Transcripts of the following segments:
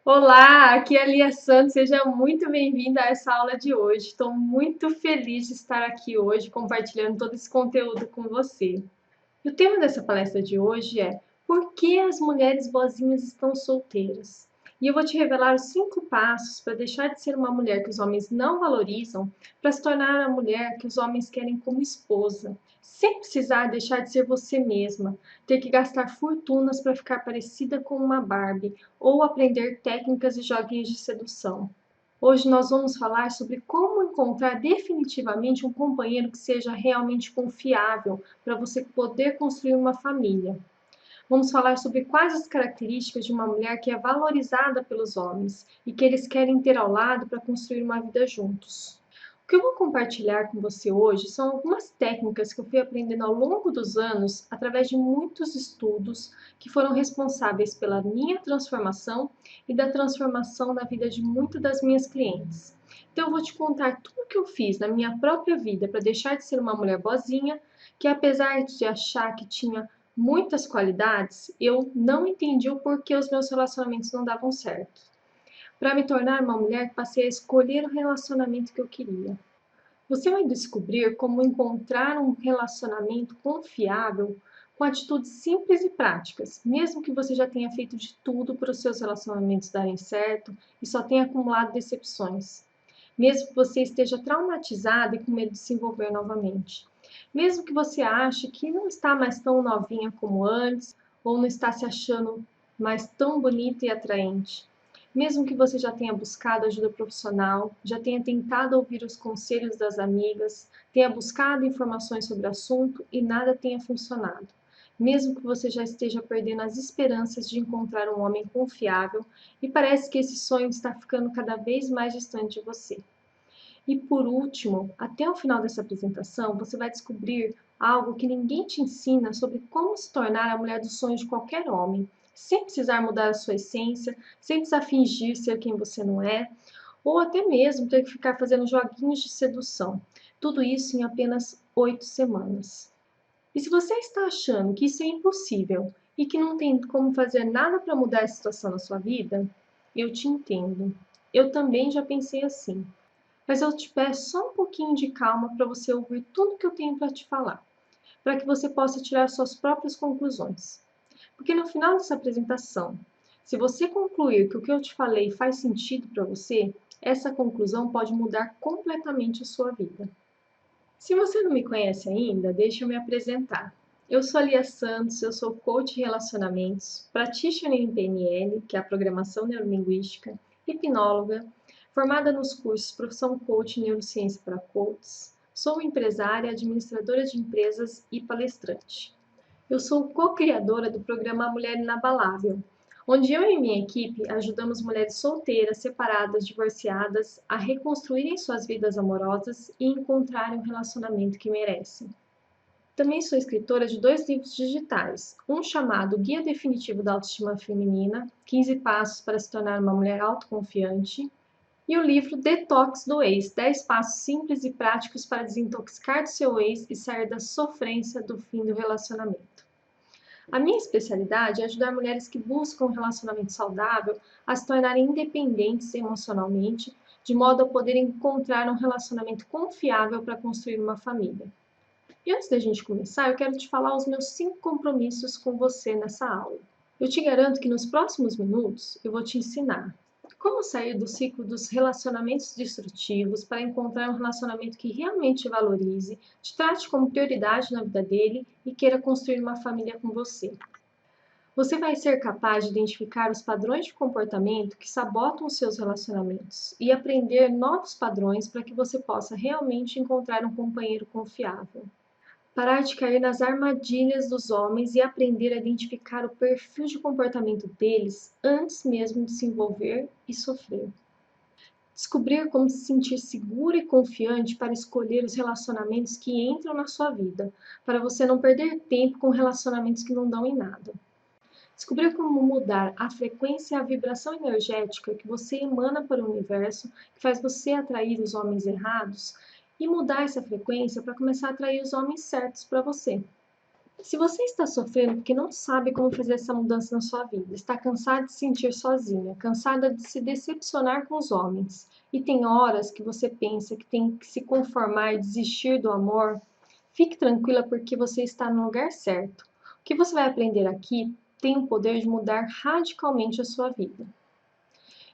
Olá, aqui é a Lia Santos, seja muito bem-vinda a essa aula de hoje. Estou muito feliz de estar aqui hoje compartilhando todo esse conteúdo com você. E o tema dessa palestra de hoje é Por que as mulheres boazinhas estão solteiras? E eu vou te revelar os 5 passos para deixar de ser uma mulher que os homens não valorizam para se tornar a mulher que os homens querem como esposa, sem precisar deixar de ser você mesma, ter que gastar fortunas para ficar parecida com uma Barbie ou aprender técnicas e joguinhos de sedução. Hoje nós vamos falar sobre como encontrar definitivamente um companheiro que seja realmente confiável para você poder construir uma família. Vamos falar sobre quais as características de uma mulher que é valorizada pelos homens e que eles querem ter ao lado para construir uma vida juntos. O que eu vou compartilhar com você hoje são algumas técnicas que eu fui aprendendo ao longo dos anos através de muitos estudos que foram responsáveis pela minha transformação e da transformação da vida de muitas das minhas clientes. Então eu vou te contar tudo o que eu fiz na minha própria vida para deixar de ser uma mulher boazinha, que apesar de achar que tinha muitas qualidades, eu não entendi o porquê os meus relacionamentos não davam certo. Para me tornar uma mulher, passei a escolher o relacionamento que eu queria. Você vai descobrir como encontrar um relacionamento confiável com atitudes simples e práticas, mesmo que você já tenha feito de tudo para os seus relacionamentos darem certo e só tenha acumulado decepções. Mesmo que você esteja traumatizada e com medo de se envolver novamente. Mesmo que você ache que não está mais tão novinha como antes, ou não está se achando mais tão bonita e atraente. Mesmo que você já tenha buscado ajuda profissional, já tenha tentado ouvir os conselhos das amigas, tenha buscado informações sobre o assunto e nada tenha funcionado. Mesmo que você já esteja perdendo as esperanças de encontrar um homem confiável e parece que esse sonho está ficando cada vez mais distante de você. E por último, até o final dessa apresentação, você vai descobrir algo que ninguém te ensina sobre como se tornar a mulher dos sonhos de qualquer homem, sem precisar mudar a sua essência, sem precisar fingir ser quem você não é, ou até mesmo ter que ficar fazendo joguinhos de sedução. Tudo isso em apenas 8 semanas. E se você está achando que isso é impossível e que não tem como fazer nada para mudar a situação na sua vida, eu te entendo. Eu também já pensei assim. Mas eu te peço só um pouquinho de calma para você ouvir tudo que eu tenho para te falar, para que você possa tirar suas próprias conclusões. Porque no final dessa apresentação, se você concluir que o que eu te falei faz sentido para você, essa conclusão pode mudar completamente a sua vida. Se você não me conhece ainda, deixa eu me apresentar. Eu sou a Lia Santos, eu sou coach de relacionamentos, practitioner em PNL, que é a programação neurolinguística, hipnóloga, formada nos cursos Profissão Coach e Neurociência para Coaches, sou empresária, administradora de empresas e palestrante. Eu sou co-criadora do programa Mulher Inabalável, onde eu e minha equipe ajudamos mulheres solteiras, separadas, divorciadas a reconstruírem suas vidas amorosas e encontrarem um relacionamento que merecem. Também sou escritora de 2 livros digitais, um chamado Guia Definitivo da Autoestima Feminina, 15 Passos para se tornar uma mulher autoconfiante, e o livro Detox do Ex, 10 passos simples e práticos para desintoxicar do seu ex e sair da sofrência do fim do relacionamento. A minha especialidade é ajudar mulheres que buscam um relacionamento saudável a se tornarem independentes emocionalmente, de modo a poderem encontrar um relacionamento confiável para construir uma família. E antes da gente começar, eu quero te falar os meus 5 compromissos com você nessa aula. Eu te garanto que nos próximos minutos eu vou te ensinar como sair do ciclo dos relacionamentos destrutivos para encontrar um relacionamento que realmente te valorize, te trate como prioridade na vida dele e queira construir uma família com você. Você vai ser capaz de identificar os padrões de comportamento que sabotam os seus relacionamentos e aprender novos padrões para que você possa realmente encontrar um companheiro confiável. Parar de cair nas armadilhas dos homens e aprender a identificar o perfil de comportamento deles antes mesmo de se envolver e sofrer. Descobrir como se sentir segura e confiante para escolher os relacionamentos que entram na sua vida, para você não perder tempo com relacionamentos que não dão em nada. Descobrir como mudar a frequência e a vibração energética que você emana para o universo, que faz você atrair os homens errados, e mudar essa frequência para começar a atrair os homens certos para você. Se você está sofrendo porque não sabe como fazer essa mudança na sua vida, está cansada de se sentir sozinha, cansada de se decepcionar com os homens, e tem horas que você pensa que tem que se conformar e desistir do amor, fique tranquila porque você está no lugar certo. O que você vai aprender aqui tem o poder de mudar radicalmente a sua vida.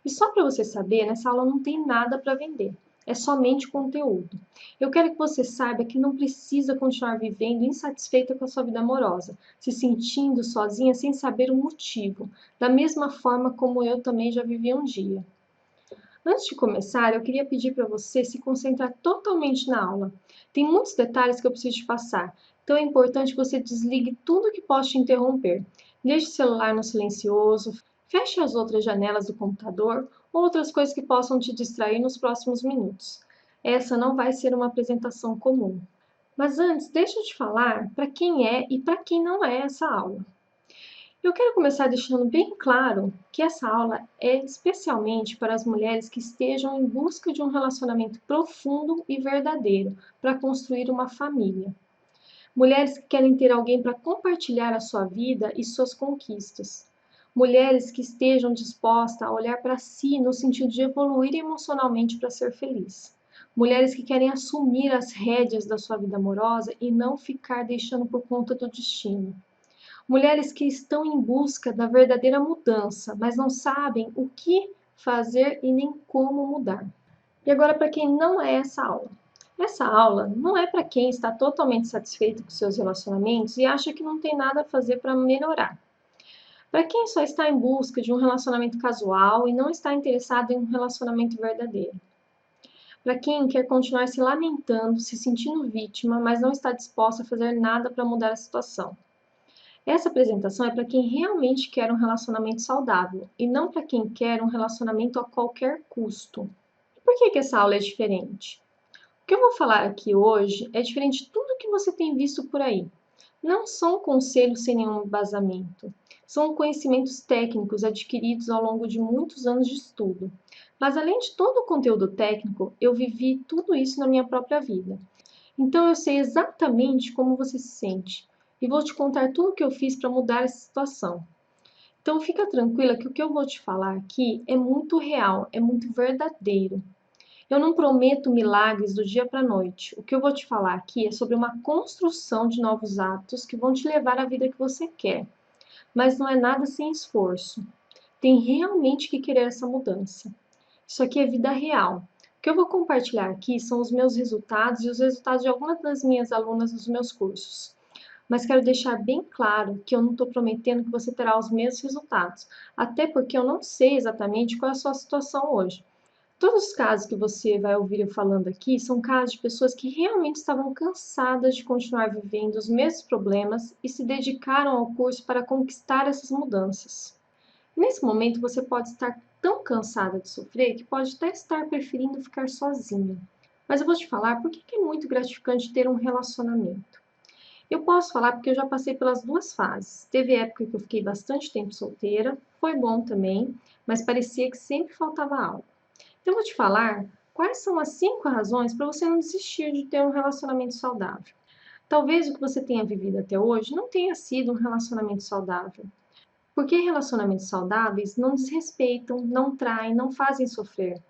E só para você saber, nessa aula não tem nada para vender. É somente conteúdo. Eu quero que você saiba que não precisa continuar vivendo insatisfeita com a sua vida amorosa, se sentindo sozinha sem saber o motivo, da mesma forma como eu também já vivi um dia. Antes de começar, eu queria pedir para você se concentrar totalmente na aula. Tem muitos detalhes que eu preciso te passar, então é importante que você desligue tudo que possa te interromper. Deixe o celular no silencioso, feche as outras janelas do computador ou outras coisas que possam te distrair nos próximos minutos. Essa não vai ser uma apresentação comum. Mas antes, deixa eu te falar para quem é e para quem não é essa aula. Eu quero começar deixando bem claro que essa aula é especialmente para as mulheres que estejam em busca de um relacionamento profundo e verdadeiro para construir uma família. Mulheres que querem ter alguém para compartilhar a sua vida e suas conquistas. Mulheres que estejam dispostas a olhar para si no sentido de evoluir emocionalmente para ser feliz. Mulheres que querem assumir as rédeas da sua vida amorosa e não ficar deixando por conta do destino. Mulheres que estão em busca da verdadeira mudança, mas não sabem o que fazer e nem como mudar. E agora, para quem não é essa aula. Essa aula não é para quem está totalmente satisfeito com seus relacionamentos e acha que não tem nada a fazer para melhorar. Para quem só está em busca de um relacionamento casual e não está interessado em um relacionamento verdadeiro. Para quem quer continuar se lamentando, se sentindo vítima, mas não está disposta a fazer nada para mudar a situação. Essa apresentação é para quem realmente quer um relacionamento saudável e não para quem quer um relacionamento a qualquer custo. Por que essa aula é diferente? O que eu vou falar aqui hoje é diferente de tudo que você tem visto por aí. Não são conselhos sem nenhum embasamento. São conhecimentos técnicos adquiridos ao longo de muitos anos de estudo. Mas além de todo o conteúdo técnico, eu vivi tudo isso na minha própria vida. Então eu sei exatamente como você se sente e vou te contar tudo o que eu fiz para mudar essa situação. Então fica tranquila que o que eu vou te falar aqui é muito real, é muito verdadeiro. Eu não prometo milagres do dia para a noite. O que eu vou te falar aqui é sobre uma construção de novos hábitos que vão te levar à vida que você quer. Mas não é nada sem esforço. Tem realmente que querer essa mudança. Isso aqui é vida real. O que eu vou compartilhar aqui são os meus resultados e os resultados de algumas das minhas alunas dos meus cursos. Mas quero deixar bem claro que eu não estou prometendo que você terá os mesmos resultados, até porque eu não sei exatamente qual é a sua situação hoje. Todos os casos que você vai ouvir eu falando aqui são casos de pessoas que realmente estavam cansadas de continuar vivendo os mesmos problemas e se dedicaram ao curso para conquistar essas mudanças. Nesse momento, você pode estar tão cansada de sofrer que pode até estar preferindo ficar sozinha. Mas eu vou te falar por que é muito gratificante ter um relacionamento. Eu posso falar porque eu já passei pelas duas fases. Teve época que eu fiquei bastante tempo solteira, foi bom também, mas parecia que sempre faltava algo. Então, eu vou te falar quais são as 5 razões para você não desistir de ter um relacionamento saudável. Talvez o que você tenha vivido até hoje não tenha sido um relacionamento saudável. Porque relacionamentos saudáveis não desrespeitam, não traem, não fazem sofrer.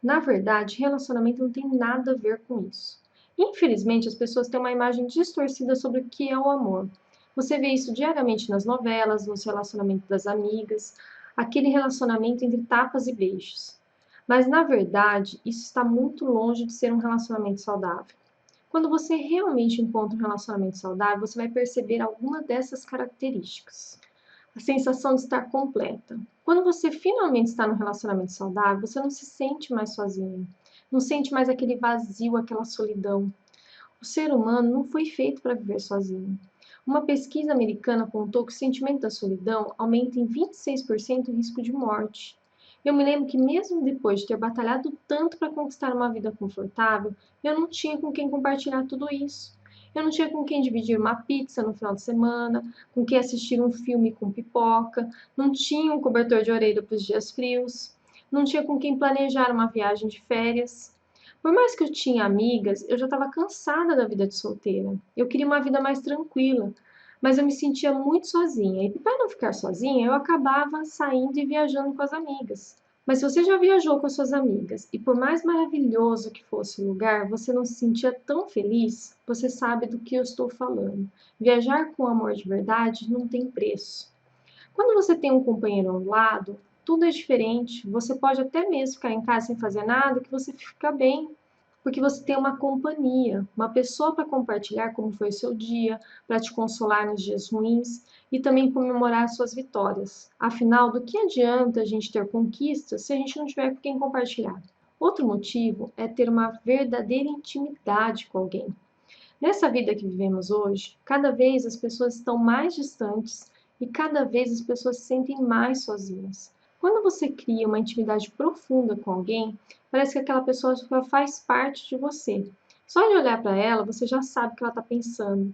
Na verdade, relacionamento não tem nada a ver com isso. Infelizmente, as pessoas têm uma imagem distorcida sobre o que é o amor. Você vê isso diariamente nas novelas, nos relacionamentos das amigas, aquele relacionamento entre tapas e beijos. Mas, na verdade, isso está muito longe de ser um relacionamento saudável. Quando você realmente encontra um relacionamento saudável, você vai perceber alguma dessas características. A sensação de estar completa. Quando você finalmente está num relacionamento saudável, você não se sente mais sozinho, não sente mais aquele vazio, aquela solidão. O ser humano não foi feito para viver sozinho. Uma pesquisa americana apontou que o sentimento da solidão aumenta em 26% o risco de morte. Eu me lembro que mesmo depois de ter batalhado tanto para conquistar uma vida confortável, eu não tinha com quem compartilhar tudo isso. Eu não tinha com quem dividir uma pizza no final de semana, com quem assistir um filme com pipoca, não tinha um cobertor de orelha para os dias frios, não tinha com quem planejar uma viagem de férias. Por mais que eu tinha amigas, eu já estava cansada da vida de solteira. Eu queria uma vida mais tranquila. mas eu me sentia muito sozinha. E para não ficar sozinha, eu acabava saindo e viajando com as amigas. Mas se você já viajou com as suas amigas e por mais maravilhoso que fosse o lugar, você não se sentia tão feliz, você sabe do que eu estou falando. Viajar com amor de verdade não tem preço. Quando você tem um companheiro ao lado, tudo é diferente. Você pode até mesmo ficar em casa sem fazer nada, que você fica bem, porque você tem uma companhia, uma pessoa para compartilhar como foi o seu dia, para te consolar nos dias ruins e também comemorar as suas vitórias. Afinal, do que adianta a gente ter conquistas se a gente não tiver com quem compartilhar? Outro motivo é ter uma verdadeira intimidade com alguém. Nessa vida que vivemos hoje, cada vez as pessoas estão mais distantes e cada vez as pessoas se sentem mais sozinhas. Quando você cria uma intimidade profunda com alguém, parece que aquela pessoa já faz parte de você. Só de olhar para ela, você já sabe o que ela está pensando.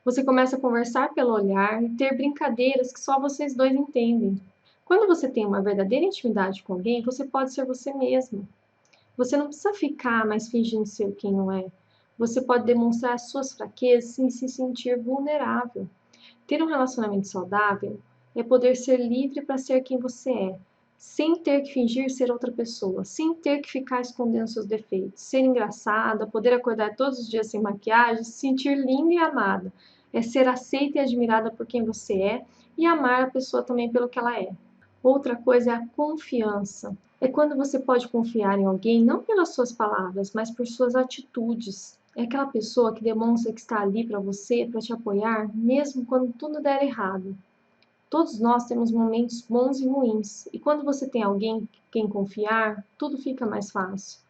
Você começa a conversar pelo olhar e ter brincadeiras que só vocês dois entendem. Quando você tem uma verdadeira intimidade com alguém, você pode ser você mesmo. Você não precisa ficar mais fingindo ser quem não é. Você pode demonstrar as suas fraquezas sem se sentir vulnerável. Ter um relacionamento saudável é poder ser livre para ser quem você é, sem ter que fingir ser outra pessoa, sem ter que ficar escondendo seus defeitos. Ser engraçada, poder acordar todos os dias sem maquiagem, se sentir linda e amada. É ser aceita e admirada por quem você é e amar a pessoa também pelo que ela é. Outra coisa é a confiança. É quando você pode confiar em alguém não pelas suas palavras, mas por suas atitudes. É aquela pessoa que demonstra que está ali para você, para te apoiar, mesmo quando tudo der errado. Todos nós temos momentos bons e ruins, e quando você tem alguém em quem confiar, tudo fica mais fácil.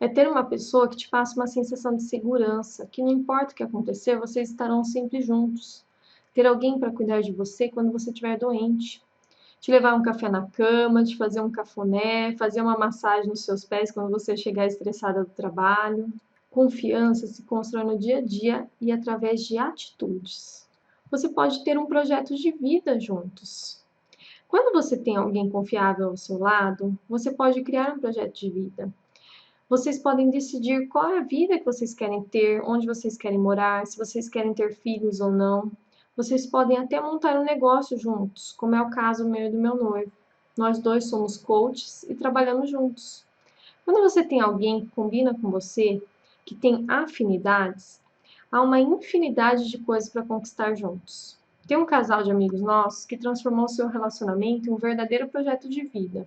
É ter uma pessoa que te passa uma sensação de segurança, que não importa o que acontecer, vocês estarão sempre juntos. Ter alguém para cuidar de você quando você estiver doente, te levar um café na cama, te fazer um cafuné, fazer uma massagem nos seus pés quando você chegar estressada do trabalho. Confiança se constrói no dia a dia e através de atitudes. Você pode ter um projeto de vida juntos. Quando você tem alguém confiável ao seu lado, você pode criar um projeto de vida. Vocês podem decidir qual é a vida que vocês querem ter, onde vocês querem morar, se vocês querem ter filhos ou não. Vocês podem até montar um negócio juntos, como é o caso meu e do meu noivo. Nós dois somos coaches e trabalhamos juntos. Quando você tem alguém que combina com você, que tem afinidades, há uma infinidade de coisas para conquistar juntos. Tem um casal de amigos nossos que transformou seu relacionamento em um verdadeiro projeto de vida.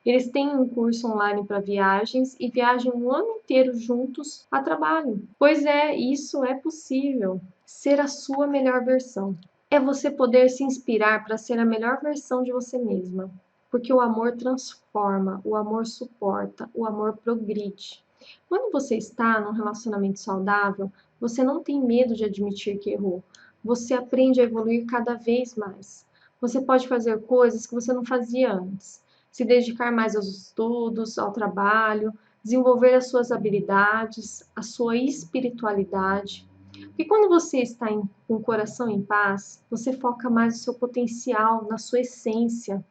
Eles têm um curso online para viagens e viajam o ano inteiro juntos a trabalho. Pois é, isso é possível. Ser a sua melhor versão. É você poder se inspirar para ser a melhor versão de você mesma. Porque o amor transforma, o amor suporta, o amor progride. Quando você está num relacionamento saudável, você não tem medo de admitir que errou. Você aprende a evoluir cada vez mais. Você pode fazer coisas que você não fazia antes, se dedicar mais aos estudos, ao trabalho, desenvolver as suas habilidades, a sua espiritualidade. Porque quando você está com o coração em paz, você foca mais no seu potencial, na sua essência.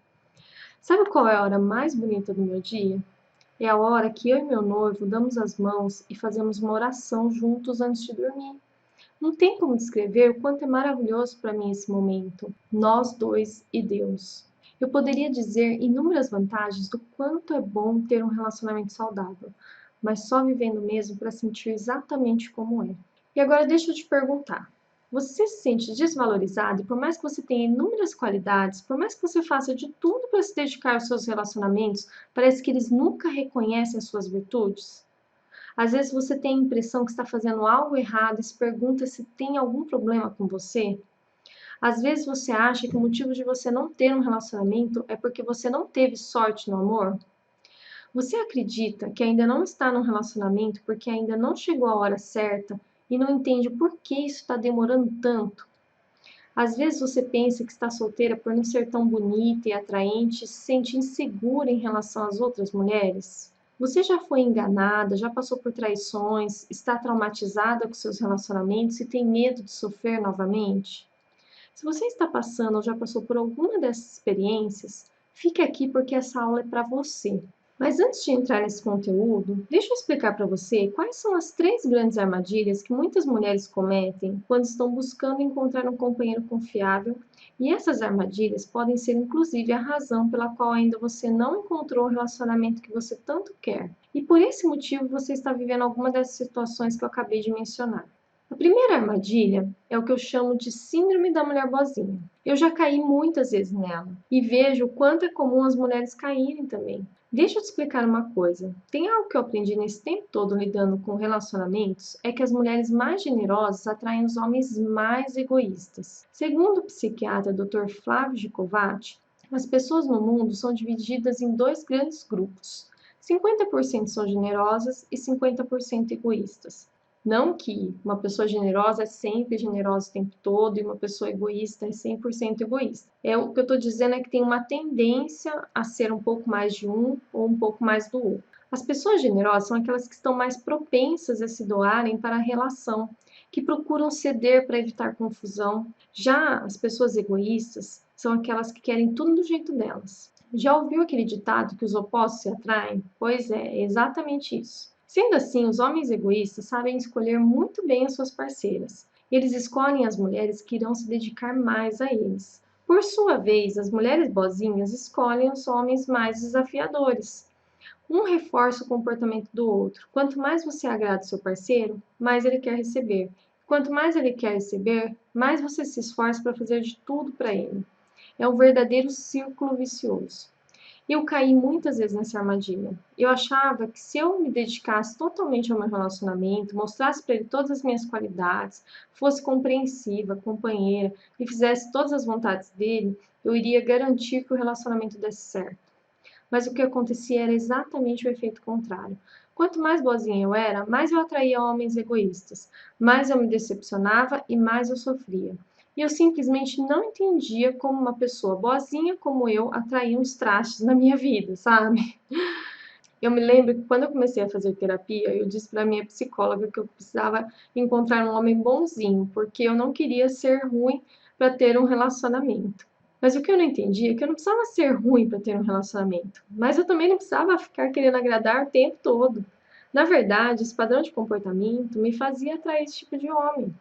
Sabe qual é a hora mais bonita do meu dia? É a hora que eu e meu noivo damos as mãos e fazemos uma oração juntos antes de dormir. Não tem como descrever o quanto é maravilhoso para mim esse momento, nós dois e Deus. Eu poderia dizer inúmeras vantagens do quanto é bom ter um relacionamento saudável, mas só vivendo mesmo para sentir exatamente como é. E agora deixa eu te perguntar, você se sente desvalorizado e por mais que você tenha inúmeras qualidades, por mais que você faça de tudo para se dedicar aos seus relacionamentos, parece que eles nunca reconhecem as suas virtudes? Às vezes você tem a impressão que está fazendo algo errado e se pergunta se tem algum problema com você. Às vezes você acha que o motivo de você não ter um relacionamento é porque você não teve sorte no amor. Você acredita que ainda não está num relacionamento porque ainda não chegou a hora certa e não entende por que isso está demorando tanto? Às vezes você pensa que está solteira por não ser tão bonita e atraente e se sente insegura em relação às outras mulheres. Você já foi enganada, já passou por traições, está traumatizada com seus relacionamentos e tem medo de sofrer novamente? Se você está passando ou já passou por alguma dessas experiências, fique aqui porque essa aula é para você. Mas antes de entrar nesse conteúdo, deixa eu explicar para você quais são as 3 grandes armadilhas que muitas mulheres cometem quando estão buscando encontrar um companheiro confiável, e essas armadilhas podem ser inclusive a razão pela qual ainda você não encontrou o relacionamento que você tanto quer. E por esse motivo você está vivendo alguma dessas situações que eu acabei de mencionar. A primeira armadilha é o que eu chamo de síndrome da mulher boazinha. Eu já caí muitas vezes nela e vejo o quanto é comum as mulheres caírem também. Deixa eu te explicar uma coisa. Tem algo que eu aprendi nesse tempo todo lidando com relacionamentos, é que as mulheres mais generosas atraem os homens mais egoístas. Segundo o psiquiatra Dr. Flávio Gikovati, as pessoas no mundo são divididas em 2 grandes grupos. 50% são generosas e 50% egoístas. Não que uma pessoa generosa é sempre generosa o tempo todo e uma pessoa egoísta é 100% egoísta. O que eu estou dizendo é que tem uma tendência a ser um pouco mais de um ou um pouco mais do outro. As pessoas generosas são aquelas que estão mais propensas a se doarem para a relação, que procuram ceder para evitar confusão. Já as pessoas egoístas são aquelas que querem tudo do jeito delas. Já ouviu aquele ditado que os opostos se atraem? Pois é exatamente isso. Sendo assim, os homens egoístas sabem escolher muito bem as suas parceiras. Eles escolhem as mulheres que irão se dedicar mais a eles. Por sua vez, as mulheres boazinhas escolhem os homens mais desafiadores. Um reforça o comportamento do outro. Quanto mais você agrada seu parceiro, mais ele quer receber. Quanto mais ele quer receber, mais você se esforça para fazer de tudo para ele. É um verdadeiro círculo vicioso. Eu caí muitas vezes nessa armadilha. Eu achava que se eu me dedicasse totalmente ao meu relacionamento, mostrasse para ele todas as minhas qualidades, fosse compreensiva, companheira e fizesse todas as vontades dele, eu iria garantir que o relacionamento desse certo. Mas o que acontecia era exatamente o efeito contrário. Quanto mais boazinha eu era, mais eu atraía homens egoístas, mais eu me decepcionava e mais eu sofria. E eu simplesmente não entendia como uma pessoa boazinha como eu atraía uns trastes na minha vida, sabe? Eu me lembro que quando eu comecei a fazer terapia, eu disse para minha psicóloga que eu precisava encontrar um homem bonzinho, porque eu não queria ser ruim para ter um relacionamento. Mas o que eu não entendi é que eu não precisava ser ruim para ter um relacionamento, mas eu também não precisava ficar querendo agradar o tempo todo. Na verdade, esse padrão de comportamento me fazia atrair esse tipo de homem.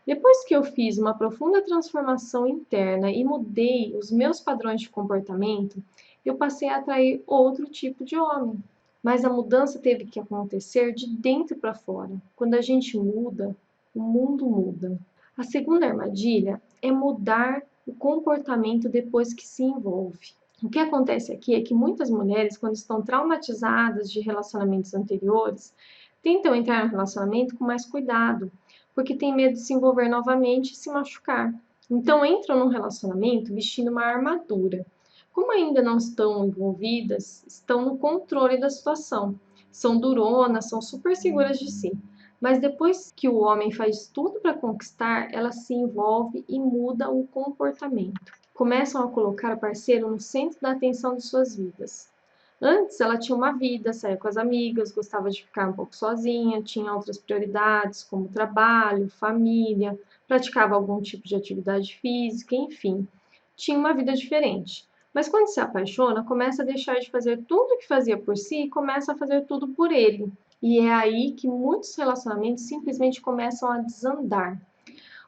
Depois que eu fiz uma profunda transformação interna e mudei os meus padrões de comportamento, eu passei a atrair outro tipo de homem. Mas a mudança teve que acontecer de dentro para fora. Quando a gente muda, o mundo muda. A segunda armadilha é mudar o comportamento depois que se envolve. O que acontece aqui é que muitas mulheres, quando estão traumatizadas de relacionamentos anteriores, tentam entrar no relacionamento com mais cuidado, porque tem medo de se envolver novamente e se machucar. Então entram num relacionamento vestindo uma armadura. Como ainda não estão envolvidas, estão no controle da situação. São duronas, são super seguras de si. Mas depois que o homem faz tudo para conquistar, ela se envolve e muda o comportamento. Começam a colocar o parceiro no centro da atenção de suas vidas. Antes ela tinha uma vida, saía com as amigas, gostava de ficar um pouco sozinha, tinha outras prioridades como trabalho, família, praticava algum tipo de atividade física, enfim, tinha uma vida diferente. Mas quando se apaixona, começa a deixar de fazer tudo o que fazia por si e começa a fazer tudo por ele. E é aí que muitos relacionamentos simplesmente começam a desandar.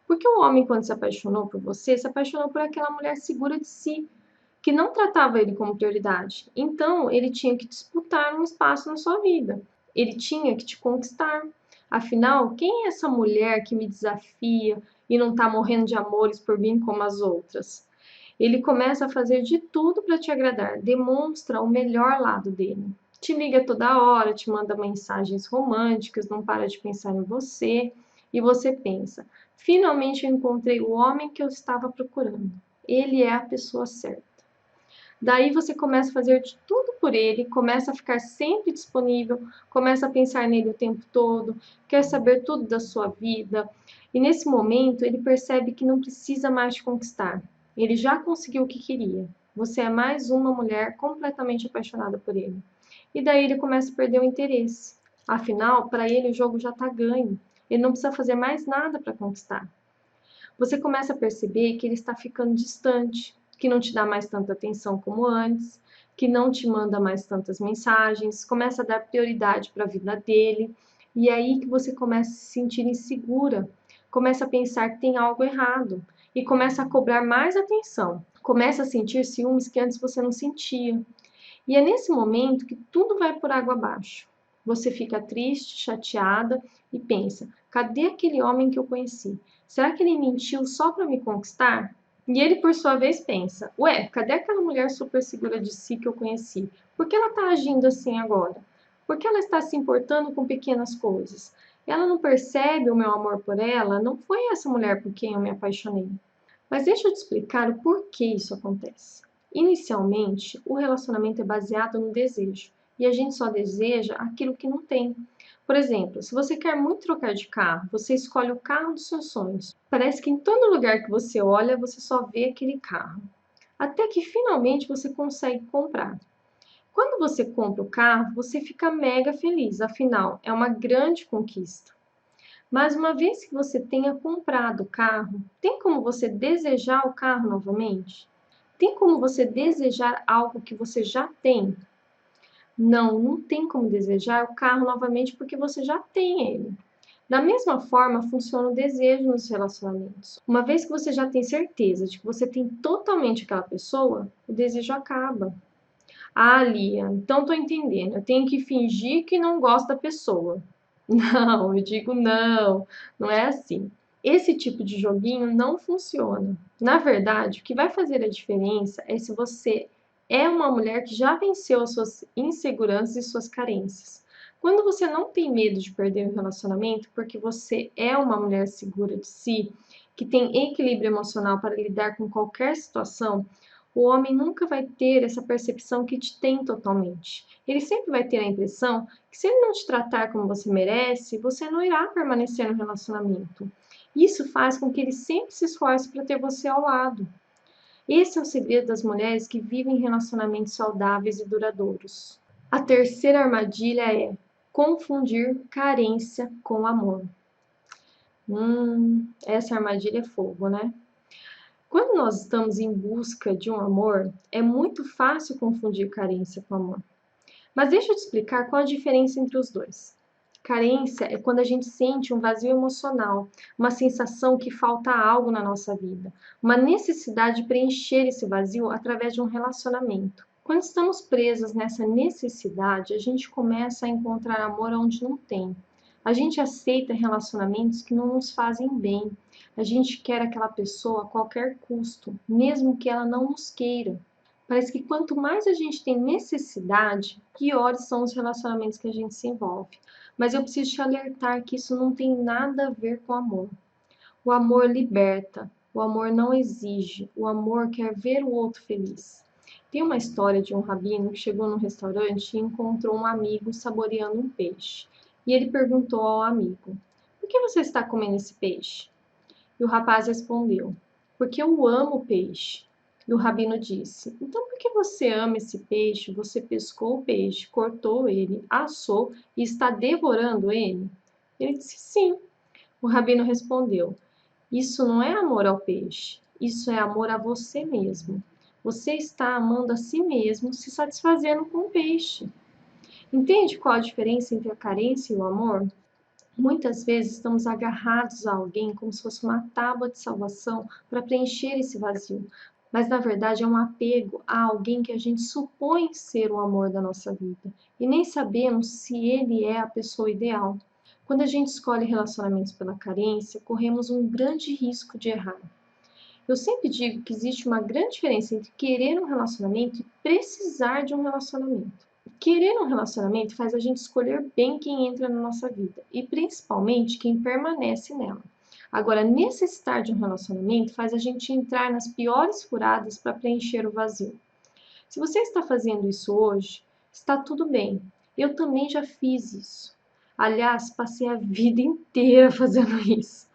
Porque o homem, quando se apaixonou por você, se apaixonou por aquela mulher segura de si, que não tratava ele como prioridade. Então, ele tinha que disputar um espaço na sua vida. Ele tinha que te conquistar. Afinal, quem é essa mulher que me desafia e não está morrendo de amores por mim como as outras? Ele começa a fazer de tudo para te agradar, demonstra o melhor lado dele. Te liga toda hora, te manda mensagens românticas, não para de pensar em você, e você pensa: finalmente eu encontrei o homem que eu estava procurando. Ele é a pessoa certa. Daí você começa a fazer de tudo por ele, começa a ficar sempre disponível, começa a pensar nele o tempo todo, quer saber tudo da sua vida. E nesse momento ele percebe que não precisa mais te conquistar. Ele já conseguiu o que queria. Você é mais uma mulher completamente apaixonada por ele. E daí ele começa a perder o interesse. Afinal, para ele o jogo já está ganho. Ele não precisa fazer mais nada para conquistar. Você começa a perceber que ele está ficando distante, que não te dá mais tanta atenção como antes. que não te manda mais tantas mensagens, começa a dar prioridade para a vida dele, e é aí que você começa a se sentir insegura, começa a pensar que tem algo errado e começa a cobrar mais atenção, começa a sentir ciúmes que antes você não sentia. E é nesse momento que tudo vai por água abaixo. Você fica triste, chateada e pensa: cadê aquele homem que eu conheci? Será que ele mentiu só para me conquistar? E ele, por sua vez, pensa: ué, cadê aquela mulher super segura de si que eu conheci? Por que ela está agindo assim agora? Por que ela está se importando com pequenas coisas? Ela não percebe o meu amor por ela? Não foi essa mulher por quem eu me apaixonei. Mas deixa eu te explicar o porquê isso acontece. Inicialmente, o relacionamento é baseado no desejo, e a gente só deseja aquilo que não tem. Por exemplo, se você quer muito trocar de carro, você escolhe o carro dos seus sonhos. Parece que em todo lugar que você olha, você só vê aquele carro. Até que finalmente você consegue comprar. Quando você compra o carro, você fica mega feliz, afinal, é uma grande conquista. Mas uma vez que você tenha comprado o carro, tem como você desejar o carro novamente? Tem como você desejar algo que você já tem? Não, não tem como desejar o carro novamente porque você já tem ele. Da mesma forma, funciona o desejo nos relacionamentos. Uma vez que você já tem certeza de que você tem totalmente aquela pessoa, o desejo acaba. Ah, Lia, então tô entendendo. Eu tenho que fingir que não gosto da pessoa. Não, eu digo não, não é assim. Esse tipo de joguinho não funciona. Na verdade, o que vai fazer a diferença é se você é uma mulher que já venceu as suas inseguranças e suas carências. Quando você não tem medo de perder o relacionamento, porque você é uma mulher segura de si, que tem equilíbrio emocional para lidar com qualquer situação, o homem nunca vai ter essa percepção que te tem totalmente. Ele sempre vai ter a impressão que se ele não te tratar como você merece, você não irá permanecer no relacionamento. Isso faz com que ele sempre se esforce para ter você ao lado. Esse é o segredo das mulheres que vivem relacionamentos saudáveis e duradouros. A terceira armadilha é confundir carência com amor. Essa armadilha é fogo, né? Quando nós estamos em busca de um amor, é muito fácil confundir carência com amor. Mas deixa eu te explicar qual a diferença entre os dois. Carência é quando a gente sente um vazio emocional, uma sensação que falta algo na nossa vida, uma necessidade de preencher esse vazio através de um relacionamento. Quando estamos presas nessa necessidade, a gente começa a encontrar amor onde não tem. A gente aceita relacionamentos que não nos fazem bem. A gente quer aquela pessoa a qualquer custo, mesmo que ela não nos queira. Parece que quanto mais a gente tem necessidade, piores são os relacionamentos que a gente se envolve. Mas eu preciso te alertar que isso não tem nada a ver com amor. O amor liberta, o amor não exige, o amor quer ver o outro feliz. Tem uma história de um rabino que chegou num restaurante e encontrou um amigo saboreando um peixe. E ele perguntou ao amigo: por que você está comendo esse peixe? E o rapaz respondeu: porque eu amo peixe. E o rabino disse: então por que você ama esse peixe? Você pescou o peixe, cortou ele, assou e está devorando ele? Ele disse: sim. O rabino respondeu: isso não é amor ao peixe, isso é amor a você mesmo. Você está amando a si mesmo, se satisfazendo com o peixe. Entende qual a diferença entre a carência e o amor? Muitas vezes estamos agarrados a alguém como se fosse uma tábua de salvação para preencher esse vazio, mas na verdade é um apego a alguém que a gente supõe ser o amor da nossa vida e nem sabemos se ele é a pessoa ideal. Quando a gente escolhe relacionamentos pela carência, corremos um grande risco de errar. Eu sempre digo que existe uma grande diferença entre querer um relacionamento e precisar de um relacionamento. Querer um relacionamento faz a gente escolher bem quem entra na nossa vida e principalmente quem permanece nela. Agora, necessitar de um relacionamento faz a gente entrar nas piores furadas para preencher o vazio. Se você está fazendo isso hoje, está tudo bem. Eu também já fiz isso. Aliás, passei a vida inteira fazendo isso.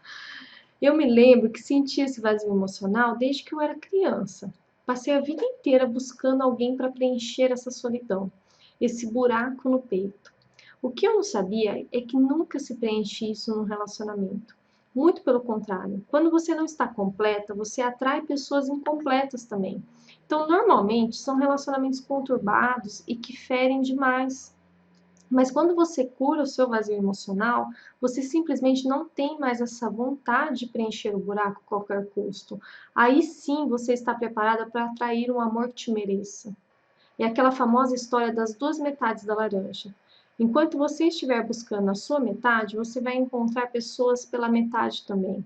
Eu me lembro que senti esse vazio emocional desde que eu era criança. Passei a vida inteira buscando alguém para preencher essa solidão, esse buraco no peito. O que eu não sabia é que nunca se preenche isso num relacionamento. Muito pelo contrário, quando você não está completa, você atrai pessoas incompletas também. Então, normalmente, são relacionamentos conturbados e que ferem demais. Mas quando você cura o seu vazio emocional, você simplesmente não tem mais essa vontade de preencher o buraco a qualquer custo. Aí sim você está preparada para atrair um amor que te mereça. É aquela famosa história das duas metades da laranja. Enquanto você estiver buscando a sua metade, você vai encontrar pessoas pela metade também.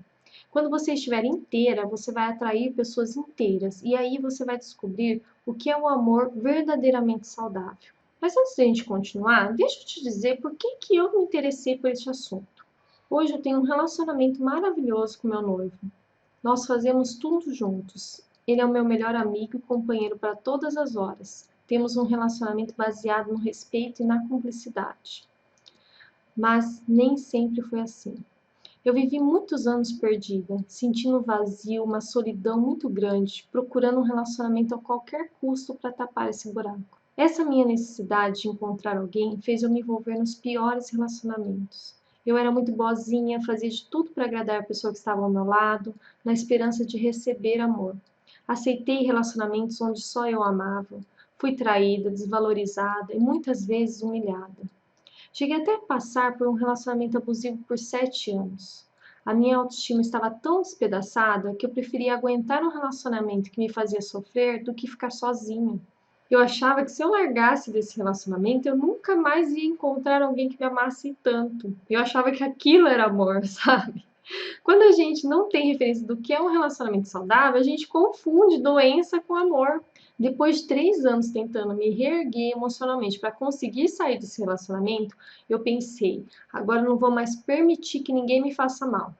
Quando você estiver inteira, você vai atrair pessoas inteiras e aí você vai descobrir o que é um amor verdadeiramente saudável. Mas antes de a gente continuar, deixa eu te dizer por que eu me interessei por este assunto. Hoje eu tenho um relacionamento maravilhoso com meu noivo. Nós fazemos tudo juntos. Ele é o meu melhor amigo e companheiro para todas as horas. Temos um relacionamento baseado no respeito e na cumplicidade. Mas nem sempre foi assim. Eu vivi muitos anos perdida, sentindo vazio, uma solidão muito grande, procurando um relacionamento a qualquer custo para tapar esse buraco. Essa minha necessidade de encontrar alguém fez eu me envolver nos piores relacionamentos. Eu era muito boazinha, fazia de tudo para agradar a pessoa que estava ao meu lado, na esperança de receber amor. Aceitei relacionamentos onde só eu amava. Fui traída, desvalorizada e muitas vezes humilhada. Cheguei até a passar por um relacionamento abusivo por 7 anos. A minha autoestima estava tão despedaçada que eu preferia aguentar um relacionamento que me fazia sofrer do que ficar sozinha. Eu achava que se eu largasse desse relacionamento, eu nunca mais ia encontrar alguém que me amasse tanto. Eu achava que aquilo era amor, sabe? Quando a gente não tem referência do que é um relacionamento saudável, a gente confunde doença com amor. Depois de 3 anos tentando me reerguer emocionalmente para conseguir sair desse relacionamento, eu pensei, agora não vou mais permitir que ninguém me faça mal.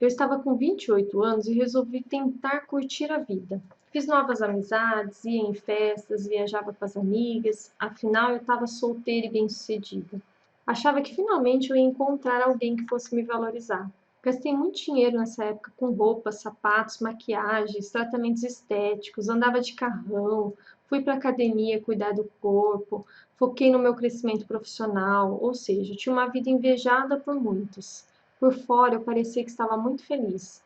Eu estava com 28 anos e resolvi tentar curtir a vida. Fiz novas amizades, ia em festas, viajava com as amigas, afinal eu estava solteira e bem-sucedida. Achava que finalmente eu ia encontrar alguém que fosse me valorizar. Gastei muito dinheiro nessa época com roupas, sapatos, maquiagens, tratamentos estéticos, andava de carrão, fui para academia cuidar do corpo, foquei no meu crescimento profissional, ou seja, tinha uma vida invejada por muitos. Por fora eu parecia que estava muito feliz,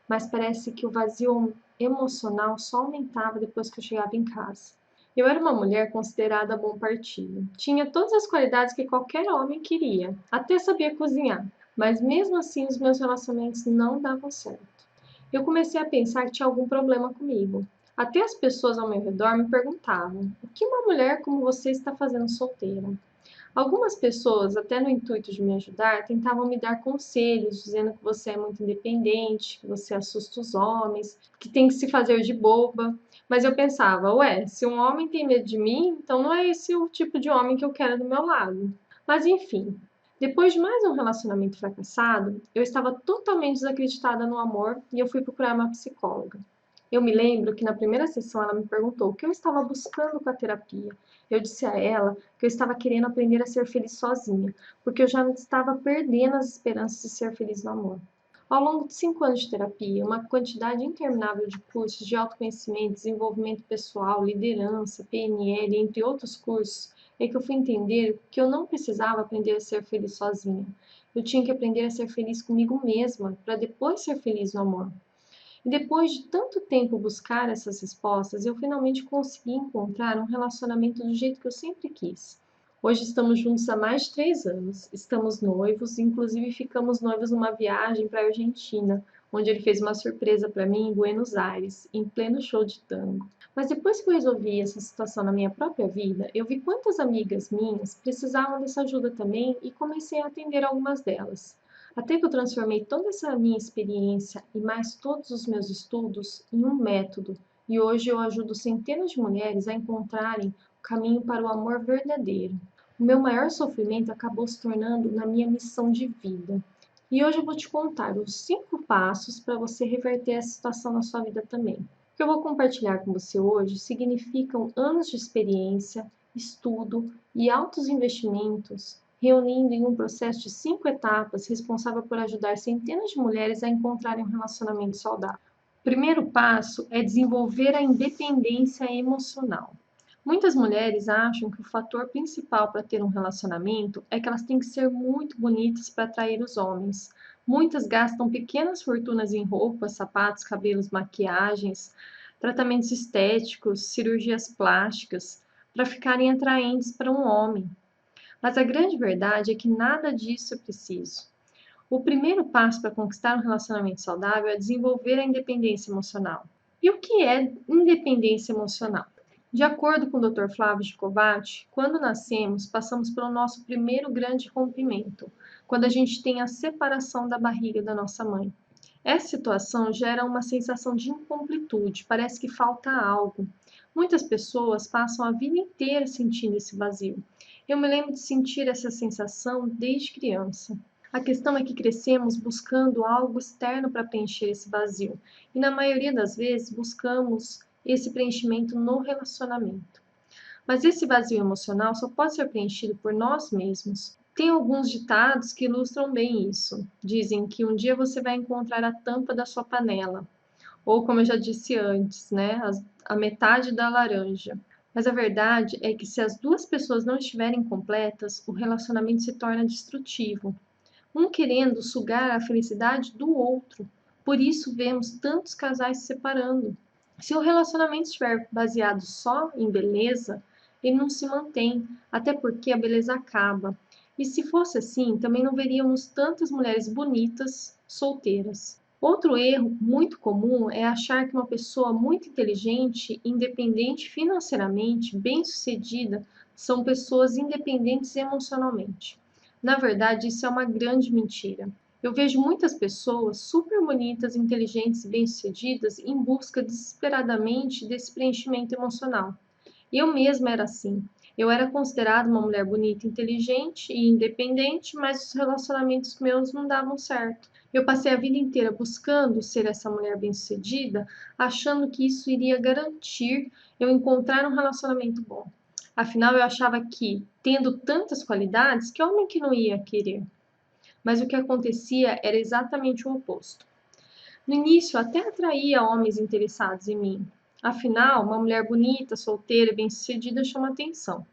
mas parece que o vazio emocional só aumentava depois que eu chegava em casa. Eu era uma mulher considerada bom partido. Tinha todas as qualidades que qualquer homem queria, até sabia cozinhar. Mas mesmo assim os meus relacionamentos não davam certo. Eu comecei a pensar que tinha algum problema comigo. Até as pessoas ao meu redor me perguntavam: o que uma mulher como você está fazendo solteira? Algumas pessoas, até no intuito de me ajudar, tentavam me dar conselhos, dizendo que você é muito independente, que você assusta os homens, que tem que se fazer de boba. Mas eu pensava, ué, se um homem tem medo de mim, então não é esse o tipo de homem que eu quero do meu lado. Mas enfim, depois de mais um relacionamento fracassado, eu estava totalmente desacreditada no amor e eu fui procurar uma psicóloga. Eu me lembro que na primeira sessão ela me perguntou o que eu estava buscando com a terapia. Eu disse a ela que eu estava querendo aprender a ser feliz sozinha, porque eu já estava perdendo as esperanças de ser feliz no amor. Ao longo de 5 anos de terapia, uma quantidade interminável de cursos de autoconhecimento, desenvolvimento pessoal, liderança, PNL, entre outros cursos, é que eu fui entender que eu não precisava aprender a ser feliz sozinha. Eu tinha que aprender a ser feliz comigo mesma, para depois ser feliz no amor. E depois de tanto tempo buscar essas respostas, eu finalmente consegui encontrar um relacionamento do jeito que eu sempre quis. Hoje estamos juntos há mais de 3 anos, estamos noivos, inclusive ficamos noivos numa viagem para a Argentina, onde ele fez uma surpresa para mim em Buenos Aires, em pleno show de tango. Mas depois que eu resolvi essa situação na minha própria vida, eu vi quantas amigas minhas precisavam dessa ajuda também e comecei a atender algumas delas. Até que eu transformei toda essa minha experiência e mais todos os meus estudos em um método, e hoje eu ajudo centenas de mulheres a encontrarem o caminho para o amor verdadeiro. O meu maior sofrimento acabou se tornando na minha missão de vida. E hoje eu vou te contar os 5 passos para você reverter essa situação na sua vida também. O que eu vou compartilhar com você hoje significam anos de experiência, estudo e altos investimentos reunindo em um processo de 5 etapas responsável por ajudar centenas de mulheres a encontrarem um relacionamento saudável. O primeiro passo é desenvolver a independência emocional. Muitas mulheres acham que o fator principal para ter um relacionamento é que elas têm que ser muito bonitas para atrair os homens. Muitas gastam pequenas fortunas em roupas, sapatos, cabelos, maquiagens, tratamentos estéticos, cirurgias plásticas, para ficarem atraentes para um homem. Mas a grande verdade é que nada disso é preciso. O primeiro passo para conquistar um relacionamento saudável é desenvolver a independência emocional. E o que é independência emocional? De acordo com o Dr. Flávio Gicovati, quando nascemos, passamos pelo nosso primeiro grande rompimento, quando a gente tem a separação da barriga da nossa mãe. Essa situação gera uma sensação de incompletude, parece que falta algo. Muitas pessoas passam a vida inteira sentindo esse vazio. Eu me lembro de sentir essa sensação desde criança. A questão é que crescemos buscando algo externo para preencher esse vazio, e na maioria das vezes buscamos esse preenchimento no relacionamento. Mas esse vazio emocional só pode ser preenchido por nós mesmos. Tem alguns ditados que ilustram bem isso. Dizem que um dia você vai encontrar a tampa da sua panela, ou como eu já disse antes, né, a metade da laranja. Mas a verdade é que se as duas pessoas não estiverem completas, o relacionamento se torna destrutivo, um querendo sugar a felicidade do outro. Por isso vemos tantos casais se separando. Se o relacionamento estiver baseado só em beleza, ele não se mantém, até porque a beleza acaba. E se fosse assim, também não veríamos tantas mulheres bonitas solteiras. Outro erro muito comum é achar que uma pessoa muito inteligente, independente financeiramente, bem-sucedida, são pessoas independentes emocionalmente. Na verdade, isso é uma grande mentira. Eu vejo muitas pessoas super bonitas, inteligentes e bem-sucedidas em busca desesperadamente desse preenchimento emocional. Eu mesma era assim. Eu era considerada uma mulher bonita, inteligente e independente, mas os relacionamentos meus não davam certo. Eu passei a vida inteira buscando ser essa mulher bem-sucedida, achando que isso iria garantir eu encontrar um relacionamento bom. Afinal, eu achava que, tendo tantas qualidades, que homem que não ia querer? Mas o que acontecia era exatamente o oposto. No início, até atraía homens interessados em mim. Afinal, uma mulher bonita, solteira e bem-sucedida chama atenção.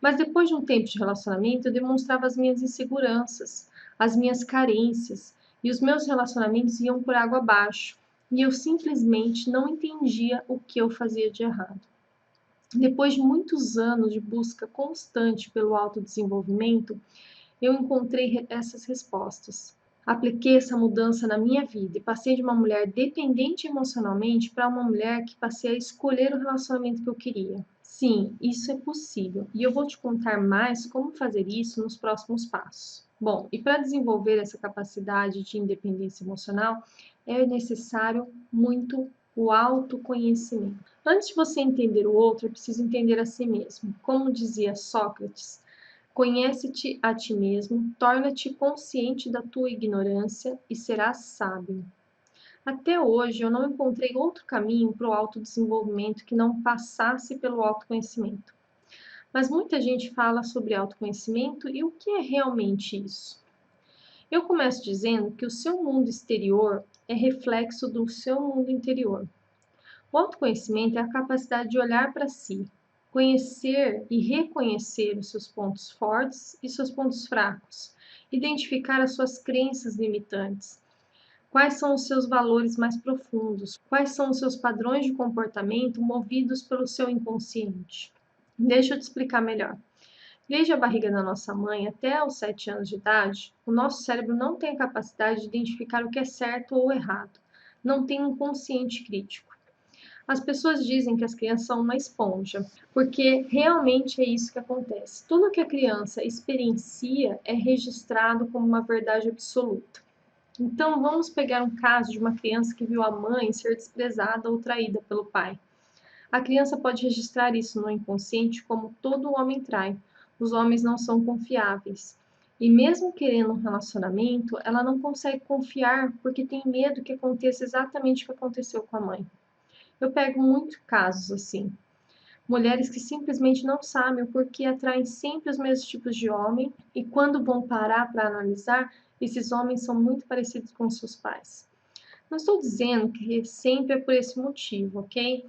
Mas depois de um tempo de relacionamento, eu demonstrava as minhas inseguranças, as minhas carências, e os meus relacionamentos iam por água abaixo, e eu simplesmente não entendia o que eu fazia de errado. Depois de muitos anos de busca constante pelo autodesenvolvimento, eu encontrei essas respostas. Apliquei essa mudança na minha vida e passei de uma mulher dependente emocionalmente para uma mulher que passei a escolher o relacionamento que eu queria. Sim, isso é possível e eu vou te contar mais como fazer isso nos próximos passos. Bom, e para desenvolver essa capacidade de independência emocional, é necessário muito o autoconhecimento. Antes de você entender o outro, é preciso entender a si mesmo. Como dizia Sócrates, conhece-te a ti mesmo, torna-te consciente da tua ignorância e serás sábio. Até hoje eu não encontrei outro caminho para o autodesenvolvimento que não passasse pelo autoconhecimento. Mas muita gente fala sobre autoconhecimento e o que é realmente isso? Eu começo dizendo que o seu mundo exterior é reflexo do seu mundo interior. O autoconhecimento é a capacidade de olhar para si, conhecer e reconhecer os seus pontos fortes e seus pontos fracos, identificar as suas crenças limitantes, quais são os seus valores mais profundos, quais são os seus padrões de comportamento movidos pelo seu inconsciente. Deixa eu te explicar melhor. Desde a barriga da nossa mãe até aos 7 anos de idade, o nosso cérebro não tem a capacidade de identificar o que é certo ou errado, não tem um consciente crítico. As pessoas dizem que as crianças são uma esponja, porque realmente é isso que acontece. Tudo que a criança experiencia é registrado como uma verdade absoluta. Então, vamos pegar um caso de uma criança que viu a mãe ser desprezada ou traída pelo pai. A criança pode registrar isso no inconsciente como todo homem trai. Os homens não são confiáveis. E mesmo querendo um relacionamento, ela não consegue confiar porque tem medo que aconteça exatamente o que aconteceu com a mãe. Eu pego muitos casos assim. Mulheres que simplesmente não sabem o porquê atraem sempre os mesmos tipos de homem e quando vão parar para analisar, esses homens são muito parecidos com seus pais. Não estou dizendo que sempre é por esse motivo, ok?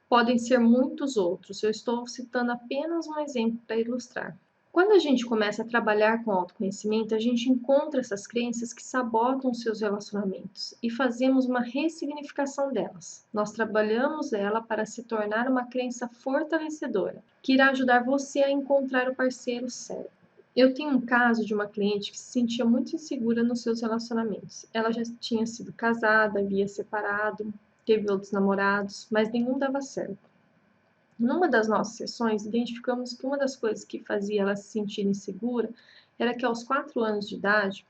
Podem ser muitos outros. Eu estou citando apenas um exemplo para ilustrar. Quando a gente começa a trabalhar com autoconhecimento, a gente encontra essas crenças que sabotam os seus relacionamentos e fazemos uma ressignificação delas. Nós trabalhamos ela para se tornar uma crença fortalecedora, que irá ajudar você a encontrar o parceiro certo. Eu tenho um caso de uma cliente que se sentia muito insegura nos seus relacionamentos. Ela já tinha sido casada, havia separado, teve outros namorados, mas nenhum dava certo. Numa das nossas sessões, identificamos que uma das coisas que fazia ela se sentir insegura era que aos 4 anos de idade,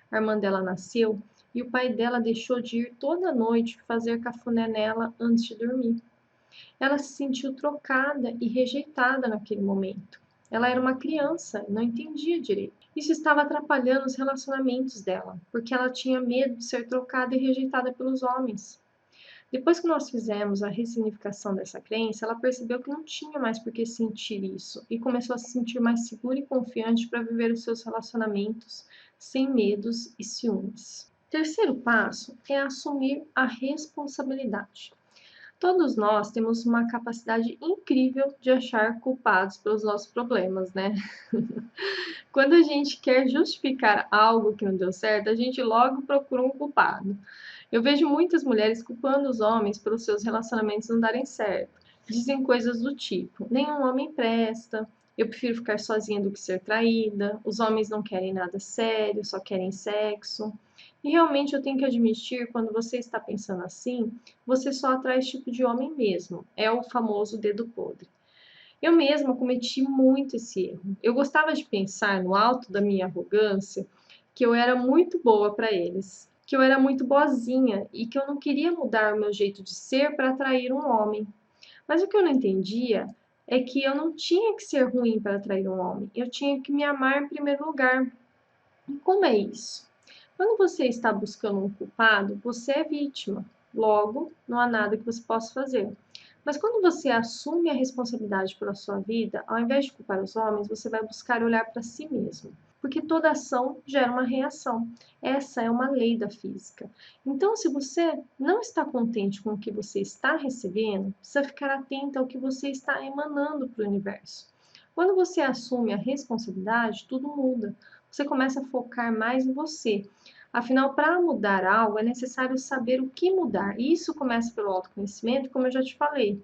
a irmã dela nasceu e o pai dela deixou de ir toda noite fazer cafuné nela antes de dormir. Ela se sentiu trocada e rejeitada naquele momento. Ela era uma criança, não entendia direito. Isso estava atrapalhando os relacionamentos dela, porque ela tinha medo de ser trocada e rejeitada pelos homens. Depois que nós fizemos a ressignificação dessa crença, ela percebeu que não tinha mais por que sentir isso e começou a se sentir mais segura e confiante para viver os seus relacionamentos sem medos e ciúmes. Terceiro passo é assumir a responsabilidade. Todos nós temos uma capacidade incrível de achar culpados pelos nossos problemas, né? Quando a gente quer justificar algo que não deu certo, a gente logo procura um culpado. Eu vejo muitas mulheres culpando os homens pelos seus relacionamentos não darem certo. Dizem coisas do tipo: nenhum homem presta, eu prefiro ficar sozinha do que ser traída, os homens não querem nada sério, só querem sexo. E realmente eu tenho que admitir, quando você está pensando assim, você só atrai esse tipo de homem mesmo. É o famoso dedo podre. Eu mesma cometi muito esse erro. Eu gostava de pensar, no alto da minha arrogância, que eu era muito boa para eles, que eu era muito boazinha e que eu não queria mudar o meu jeito de ser para atrair um homem. Mas o que eu não entendia é que eu não tinha que ser ruim para atrair um homem, eu tinha que me amar em primeiro lugar. E como é isso? Quando você está buscando um culpado, você é vítima. Logo, não há nada que você possa fazer. Mas quando você assume a responsabilidade pela sua vida, ao invés de culpar os homens, você vai buscar olhar para si mesmo. Porque toda ação gera uma reação. Essa é uma lei da física. Então, se você não está contente com o que você está recebendo, precisa ficar atento ao que você está emanando para o universo. Quando você assume a responsabilidade, tudo muda. Você começa a focar mais em você. Afinal, para mudar algo, é necessário saber o que mudar. E isso começa pelo autoconhecimento, como eu já te falei.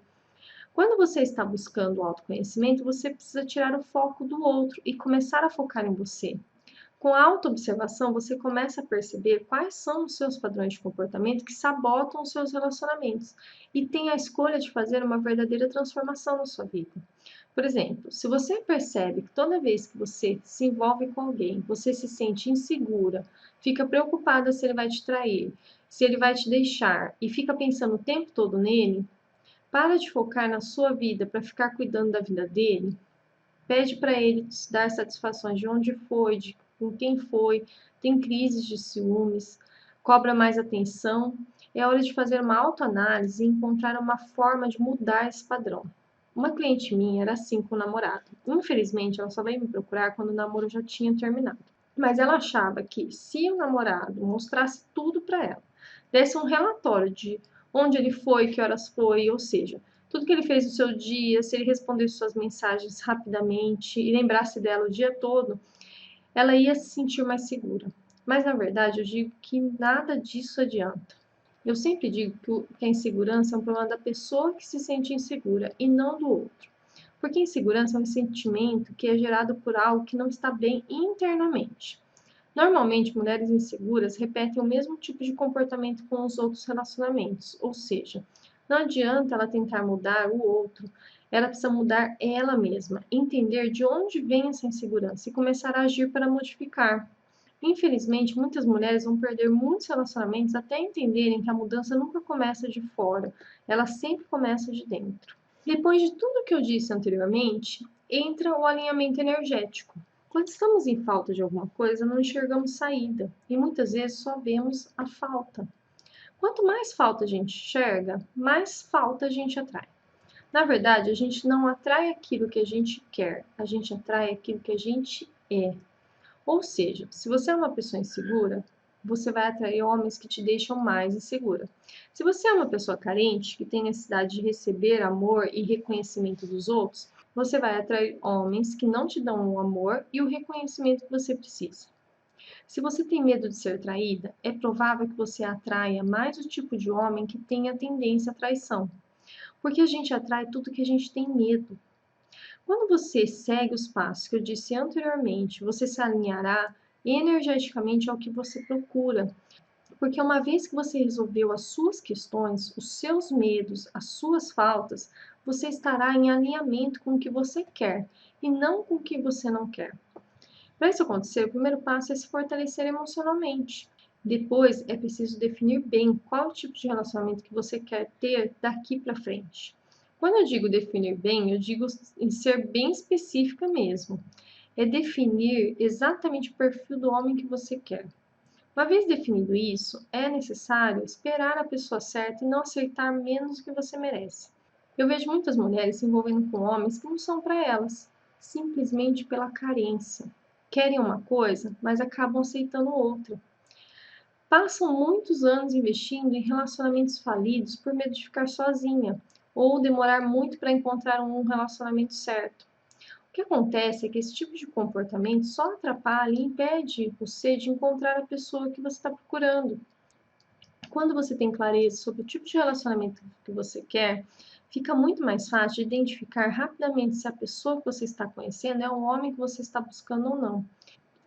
Quando você está buscando o autoconhecimento, você precisa tirar o foco do outro e começar a focar em você. Com a autoobservação, você começa a perceber quais são os seus padrões de comportamento que sabotam os seus relacionamentos e tem a escolha de fazer uma verdadeira transformação na sua vida. Por exemplo, se você percebe que toda vez que você se envolve com alguém, você se sente insegura, fica preocupada se ele vai te trair, se ele vai te deixar e fica pensando o tempo todo nele, para de focar na sua vida para ficar cuidando da vida dele. Pede para ele te dar satisfações de onde foi, de com quem foi, tem crises de ciúmes, cobra mais atenção. É hora de fazer uma autoanálise e encontrar uma forma de mudar esse padrão. Uma cliente minha era assim com o namorado. Infelizmente, ela só veio me procurar quando o namoro já tinha terminado. Mas ela achava que se o namorado mostrasse tudo para ela, desse um relatório de onde ele foi, que horas foi, ou seja, tudo que ele fez no seu dia, se ele respondesse suas mensagens rapidamente e lembrasse dela o dia todo, ela ia se sentir mais segura. Mas na verdade eu digo que nada disso adianta. Eu sempre digo que a insegurança é um problema da pessoa que se sente insegura e não do outro. Porque insegurança é um sentimento que é gerado por algo que não está bem internamente. Normalmente, mulheres inseguras repetem o mesmo tipo de comportamento com os outros relacionamentos, ou seja, não adianta ela tentar mudar o outro, ela precisa mudar ela mesma, entender de onde vem essa insegurança e começar a agir para modificar. Infelizmente, muitas mulheres vão perder muitos relacionamentos até entenderem que a mudança nunca começa de fora, ela sempre começa de dentro. Depois de tudo que eu disse anteriormente, entra o alinhamento energético. Quando estamos em falta de alguma coisa, não enxergamos saída e muitas vezes só vemos a falta. Quanto mais falta a gente enxerga, mais falta a gente atrai. Na verdade, a gente não atrai aquilo que a gente quer, a gente atrai aquilo que a gente é. Ou seja, se você é uma pessoa insegura, você vai atrair homens que te deixam mais insegura. Se você é uma pessoa carente, que tem necessidade de receber amor e reconhecimento dos outros, Você vai atrair homens que não te dão o amor e o reconhecimento que você precisa. Se você tem medo de ser traída, é provável que você atraia mais o tipo de homem que tem a tendência à traição, porque a gente atrai tudo que a gente tem medo. Quando você segue os passos que eu disse anteriormente, você se alinhará energeticamente ao que você procura, porque uma vez que você resolveu as suas questões, os seus medos, as suas faltas, você estará em alinhamento com o que você quer e não com o que você não quer. Para isso acontecer, o primeiro passo é se fortalecer emocionalmente. Depois, é preciso definir bem qual tipo de relacionamento que você quer ter daqui para frente. Quando eu digo definir bem, eu digo em ser bem específica mesmo. É definir exatamente o perfil do homem que você quer. Uma vez definido isso, é necessário esperar a pessoa certa e não aceitar menos do que você merece. Eu vejo muitas mulheres se envolvendo com homens que não são para elas, simplesmente pela carência. Querem uma coisa, mas acabam aceitando outra. Passam muitos anos investindo em relacionamentos falidos por medo de ficar sozinha ou demorar muito para encontrar um relacionamento certo. O que acontece é que esse tipo de comportamento só atrapalha e impede você de encontrar a pessoa que você está procurando. Quando você tem clareza sobre o tipo de relacionamento que você quer, fica muito mais fácil de identificar rapidamente se a pessoa que você está conhecendo é o homem que você está buscando ou não.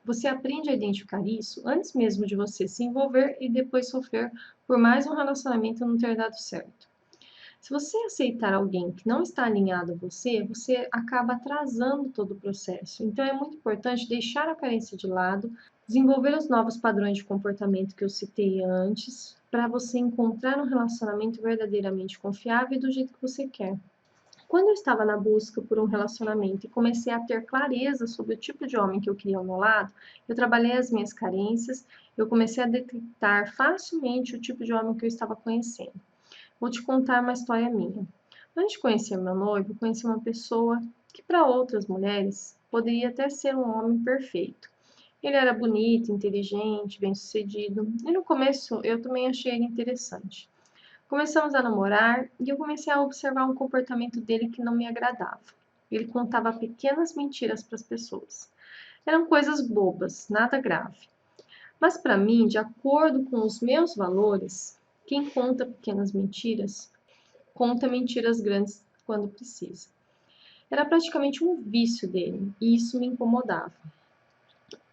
Você aprende a identificar isso antes mesmo de você se envolver e depois sofrer por mais um relacionamento não ter dado certo. Se você aceitar alguém que não está alinhado a você, você acaba atrasando todo o processo. Então é muito importante deixar a carência de lado, desenvolver os novos padrões de comportamento que eu citei antes, para você encontrar um relacionamento verdadeiramente confiável e do jeito que você quer. Quando eu estava na busca por um relacionamento e comecei a ter clareza sobre o tipo de homem que eu queria ao meu lado, eu trabalhei as minhas carências, eu comecei a detectar facilmente o tipo de homem que eu estava conhecendo. Vou te contar uma história minha. Antes de conhecer meu noivo, conheci uma pessoa que para outras mulheres poderia até ser um homem perfeito. Ele era bonito, inteligente, bem-sucedido, e no começo eu também achei ele interessante. Começamos a namorar e eu comecei a observar um comportamento dele que não me agradava. Ele contava pequenas mentiras para as pessoas. Eram coisas bobas, nada grave. Mas para mim, de acordo com os meus valores, quem conta pequenas mentiras, conta mentiras grandes quando precisa. Era praticamente um vício dele e isso me incomodava.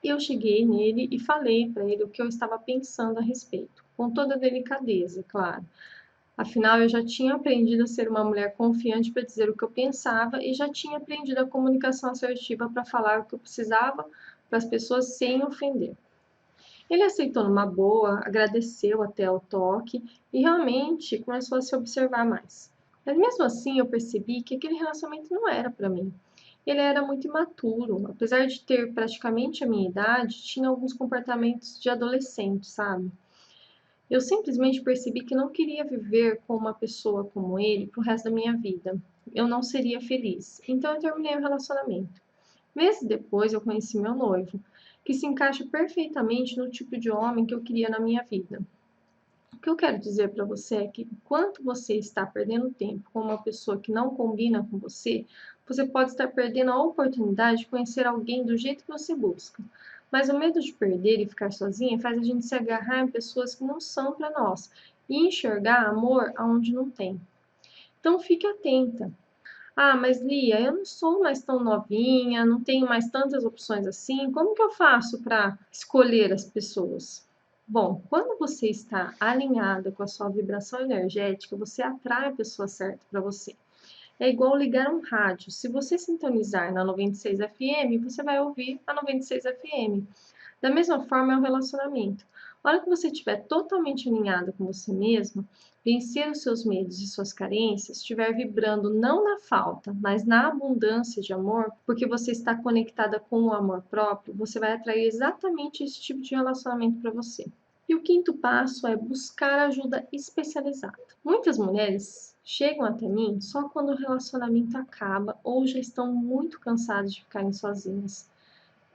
Eu cheguei nele e falei para ele o que eu estava pensando a respeito, com toda a delicadeza, claro. Afinal, eu já tinha aprendido a ser uma mulher confiante para dizer o que eu pensava e já tinha aprendido a comunicação assertiva para falar o que eu precisava para as pessoas sem ofender. Ele aceitou numa boa, agradeceu até o toque e realmente começou a se observar mais. Mas mesmo assim, eu percebi que aquele relacionamento não era para mim. Ele era muito imaturo, apesar de ter praticamente a minha idade, tinha alguns comportamentos de adolescente, sabe? Eu simplesmente percebi que não queria viver com uma pessoa como ele pro resto da minha vida. Eu não seria feliz. Então eu terminei o relacionamento. Meses depois eu conheci meu noivo, que se encaixa perfeitamente no tipo de homem que eu queria na minha vida. O que eu quero dizer para você é que enquanto você está perdendo tempo com uma pessoa que não combina com você, você pode estar perdendo a oportunidade de conhecer alguém do jeito que você busca. Mas o medo de perder e ficar sozinha faz a gente se agarrar em pessoas que não são para nós e enxergar amor aonde não tem. Então fique atenta. Ah, mas Lia, eu não sou mais tão novinha, não tenho mais tantas opções assim. Como que eu faço para escolher as pessoas? Bom, quando você está alinhada com a sua vibração energética, você atrai a pessoa certa para você. É igual ligar um rádio. Se você sintonizar na 96 FM, você vai ouvir a 96 FM. Da mesma forma é o relacionamento. A hora que você estiver totalmente alinhada com você mesma, vencer os seus medos e suas carências, estiver vibrando não na falta, mas na abundância de amor, porque você está conectada com o amor próprio, você vai atrair exatamente esse tipo de relacionamento para você. E o quinto passo é buscar ajuda especializada. Muitas mulheres chegam até mim só quando o relacionamento acaba ou já estão muito cansadas de ficarem sozinhas.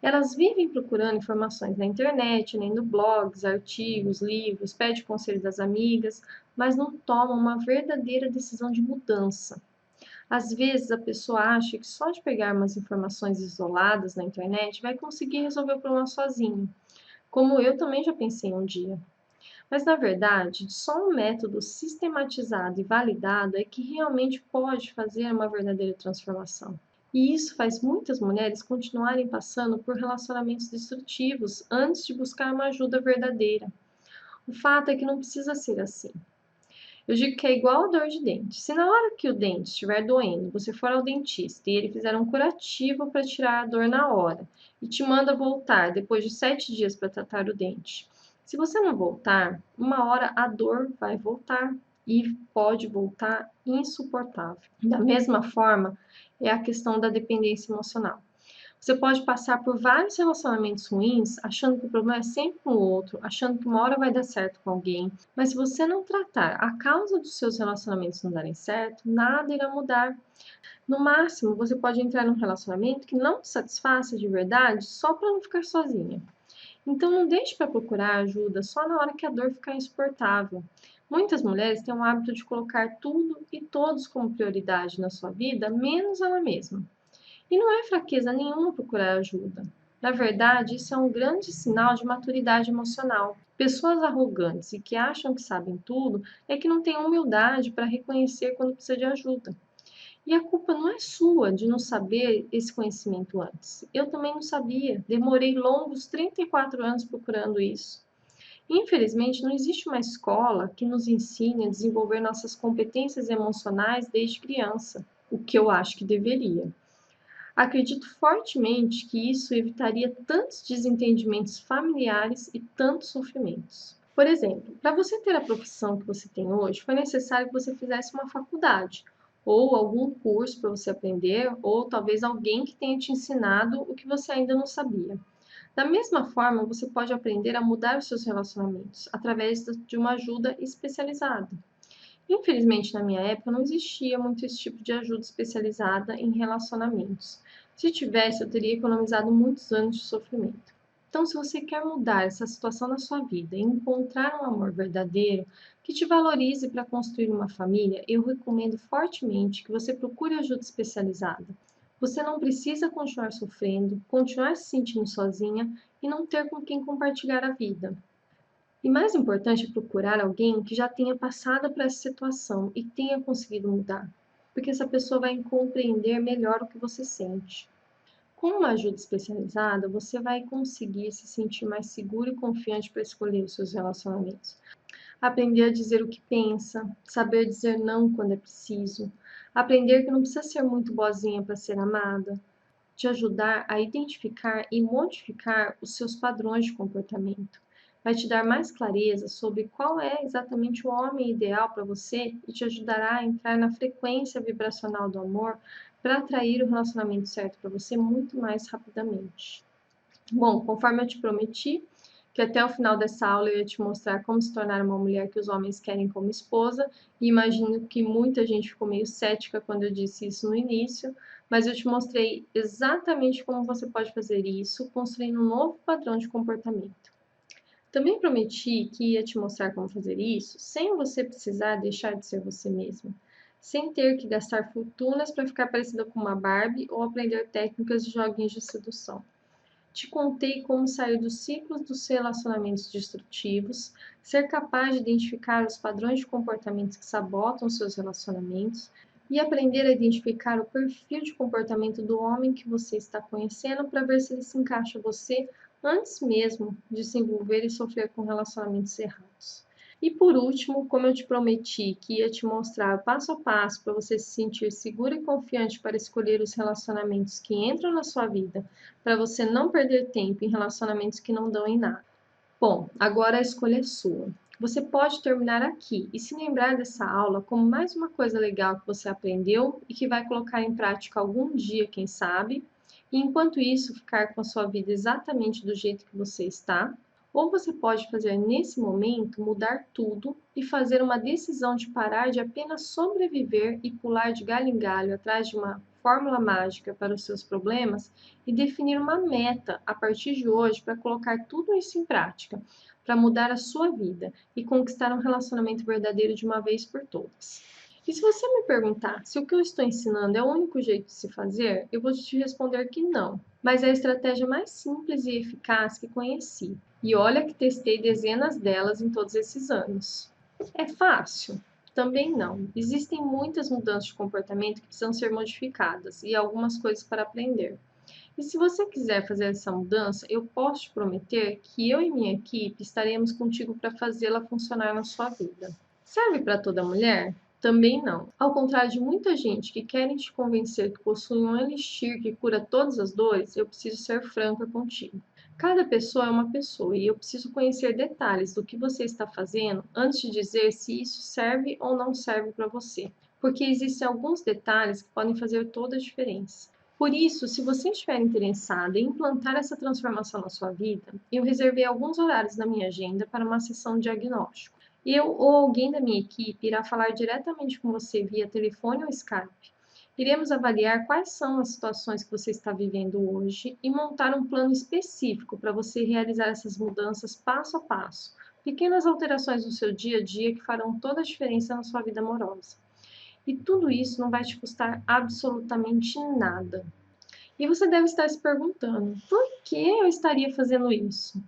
Elas vivem procurando informações na internet, lendo blogs, artigos, livros, pedem conselho das amigas, mas não tomam uma verdadeira decisão de mudança. Às vezes a pessoa acha que só de pegar umas informações isoladas na internet vai conseguir resolver o problema sozinho, como eu também já pensei um dia. Mas na verdade, só um método sistematizado e validado é que realmente pode fazer uma verdadeira transformação. E isso faz muitas mulheres continuarem passando por relacionamentos destrutivos antes de buscar uma ajuda verdadeira. O fato é que não precisa ser assim. Eu digo que é igual a dor de dente. Se na hora que o dente estiver doendo, você for ao dentista e ele fizer um curativo para tirar a dor na hora e te manda voltar depois de 7 dias para tratar o dente. Se você não voltar, uma hora a dor vai voltar e pode voltar insuportável. Da mesma forma, é a questão da dependência emocional. Você pode passar por vários relacionamentos ruins, achando que o problema é sempre com o outro, achando que uma hora vai dar certo com alguém, mas se você não tratar a causa dos seus relacionamentos não darem certo, nada irá mudar. No máximo, você pode entrar num relacionamento que não te satisfaça de verdade só para não ficar sozinha. Então não deixe para procurar ajuda só na hora que a dor ficar insuportável. Muitas mulheres têm o hábito de colocar tudo e todos como prioridade na sua vida, menos ela mesma. E não é fraqueza nenhuma procurar ajuda. Na verdade, isso é um grande sinal de maturidade emocional. Pessoas arrogantes e que acham que sabem tudo é que não têm humildade para reconhecer quando precisa de ajuda. E a culpa não é sua de não saber esse conhecimento antes. Eu também não sabia. Demorei longos 34 anos procurando isso. Infelizmente, não existe uma escola que nos ensine a desenvolver nossas competências emocionais desde criança, o que eu acho que deveria. Acredito fortemente que isso evitaria tantos desentendimentos familiares e tantos sofrimentos. Por exemplo, para você ter a profissão que você tem hoje, foi necessário que você fizesse uma faculdade, ou algum curso para você aprender, ou talvez alguém que tenha te ensinado o que você ainda não sabia. Da mesma forma, você pode aprender a mudar os seus relacionamentos através de uma ajuda especializada. Infelizmente, na minha época, não existia muito esse tipo de ajuda especializada em relacionamentos. Se tivesse, eu teria economizado muitos anos de sofrimento. Então, se você quer mudar essa situação na sua vida e encontrar um amor verdadeiro que te valorize para construir uma família, eu recomendo fortemente que você procure ajuda especializada. Você não precisa continuar sofrendo, continuar se sentindo sozinha e não ter com quem compartilhar a vida. E mais importante é procurar alguém que já tenha passado por essa situação e tenha conseguido mudar, porque essa pessoa vai compreender melhor o que você sente. Com uma ajuda especializada, você vai conseguir se sentir mais seguro e confiante para escolher os seus relacionamentos. Aprender a dizer o que pensa, saber dizer não quando é preciso, aprender que não precisa ser muito boazinha para ser amada, te ajudar a identificar e modificar os seus padrões de comportamento. Vai te dar mais clareza sobre qual é exatamente o homem ideal para você e te ajudará a entrar na frequência vibracional do amor para atrair o relacionamento certo para você muito mais rapidamente. Bom, conforme eu te prometi, que até o final dessa aula eu ia te mostrar como se tornar uma mulher que os homens querem como esposa, e imagino que muita gente ficou meio cética quando eu disse isso no início, mas eu te mostrei exatamente como você pode fazer isso, construindo um novo padrão de comportamento. Também prometi que ia te mostrar como fazer isso sem você precisar deixar de ser você mesma, sem ter que gastar fortunas para ficar parecida com uma Barbie ou aprender técnicas de joguinhos de sedução. Te contei como sair dos ciclos dos relacionamentos destrutivos, ser capaz de identificar os padrões de comportamentos que sabotam seus relacionamentos e aprender a identificar o perfil de comportamento do homem que você está conhecendo para ver se ele se encaixa a você antes mesmo de se envolver e sofrer com relacionamentos errados. E por último, como eu te prometi que ia te mostrar passo a passo para você se sentir segura e confiante para escolher os relacionamentos que entram na sua vida, para você não perder tempo em relacionamentos que não dão em nada. Bom, agora a escolha é sua. Você pode terminar aqui e se lembrar dessa aula como mais uma coisa legal que você aprendeu e que vai colocar em prática algum dia, quem sabe, e enquanto isso ficar com a sua vida exatamente do jeito que você está. Ou você pode fazer nesse momento mudar tudo e fazer uma decisão de parar de apenas sobreviver e pular de galho em galho atrás de uma fórmula mágica para os seus problemas e definir uma meta a partir de hoje para colocar tudo isso em prática, para mudar a sua vida e conquistar um relacionamento verdadeiro de uma vez por todas. E se você me perguntar se o que eu estou ensinando é o único jeito de se fazer, eu vou te responder que não. Mas é a estratégia mais simples e eficaz que conheci. E olha que testei dezenas delas em todos esses anos. É fácil? Também não. Existem muitas mudanças de comportamento que precisam ser modificadas e algumas coisas para aprender. E se você quiser fazer essa mudança, eu posso te prometer que eu e minha equipe estaremos contigo para fazê-la funcionar na sua vida. Serve para toda mulher? Também não. Ao contrário de muita gente que querem te convencer que possui um elixir que cura todas as dores, eu preciso ser franca contigo. Cada pessoa é uma pessoa e eu preciso conhecer detalhes do que você está fazendo antes de dizer se isso serve ou não serve para você, porque existem alguns detalhes que podem fazer toda a diferença. Por isso, se você estiver interessado em implantar essa transformação na sua vida, eu reservei alguns horários na minha agenda para uma sessão de diagnóstico. Eu ou alguém da minha equipe irá falar diretamente com você via telefone ou Skype. Iremos avaliar quais são as situações que você está vivendo hoje e montar um plano específico para você realizar essas mudanças passo a passo. Pequenas alterações no seu dia a dia que farão toda a diferença na sua vida amorosa. E tudo isso não vai te custar absolutamente nada. E você deve estar se perguntando: por que eu estaria fazendo isso?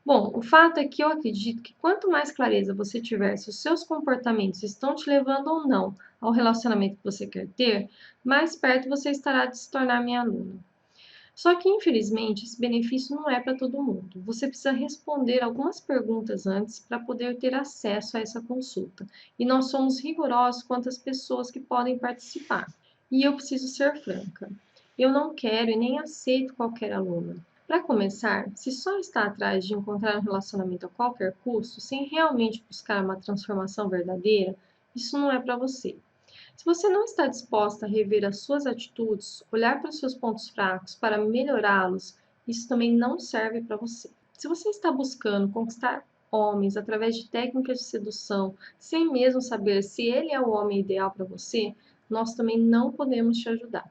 Bom, o fato é que eu acredito que quanto mais clareza você tiver se os seus comportamentos estão te levando ou não ao relacionamento que você quer ter, mais perto você estará de se tornar minha aluna. Só que, infelizmente, esse benefício não é para todo mundo. Você precisa responder algumas perguntas antes para poder ter acesso a essa consulta. E nós somos rigorosos quanto às pessoas que podem participar. E eu preciso ser franca. Eu não quero e nem aceito qualquer aluna. Para começar, se só está atrás de encontrar um relacionamento a qualquer custo, sem realmente buscar uma transformação verdadeira, isso não é para você. Se você não está disposta a rever as suas atitudes, olhar para os seus pontos fracos para melhorá-los, isso também não serve para você. Se você está buscando conquistar homens através de técnicas de sedução, sem mesmo saber se ele é o homem ideal para você, nós também não podemos te ajudar.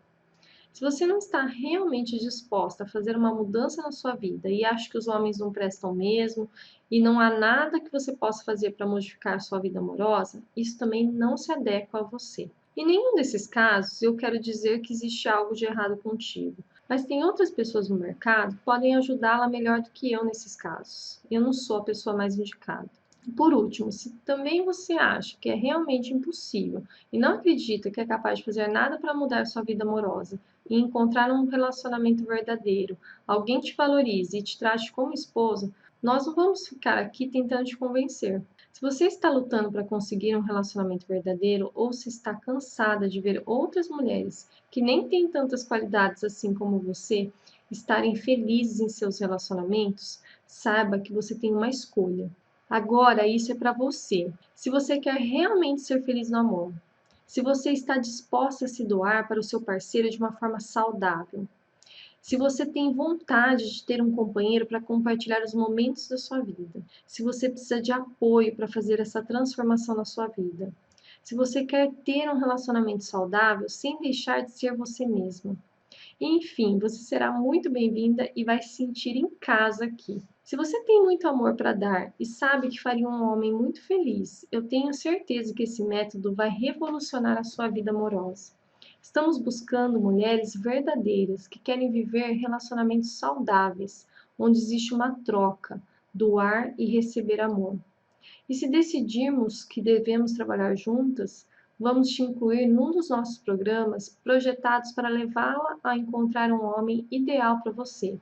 Se você não está realmente disposta a fazer uma mudança na sua vida e acha que os homens não prestam mesmo e não há nada que você possa fazer para modificar sua vida amorosa, isso também não se adequa a você. Em nenhum desses casos eu quero dizer que existe algo de errado contigo, mas tem outras pessoas no mercado que podem ajudá-la melhor do que eu nesses casos. Eu não sou a pessoa mais indicada. Por último, se também você acha que é realmente impossível e não acredita que é capaz de fazer nada para mudar sua vida amorosa e encontrar um relacionamento verdadeiro, alguém que te valorize e te trate como esposa, nós não vamos ficar aqui tentando te convencer. Se você está lutando para conseguir um relacionamento verdadeiro ou se está cansada de ver outras mulheres que nem têm tantas qualidades assim como você estarem felizes em seus relacionamentos, saiba que você tem uma escolha. Agora, isso é para você. Se você quer realmente ser feliz no amor, se você está disposta a se doar para o seu parceiro de uma forma saudável, se você tem vontade de ter um companheiro para compartilhar os momentos da sua vida, se você precisa de apoio para fazer essa transformação na sua vida, se você quer ter um relacionamento saudável sem deixar de ser você mesma. Enfim, você será muito bem-vinda e vai se sentir em casa aqui. Se você tem muito amor para dar e sabe que faria um homem muito feliz, eu tenho certeza que esse método vai revolucionar a sua vida amorosa. Estamos buscando mulheres verdadeiras que querem viver relacionamentos saudáveis, onde existe uma troca, doar e receber amor. E se decidirmos que devemos trabalhar juntas, vamos te incluir num dos nossos programas projetados para levá-la a encontrar um homem ideal para você.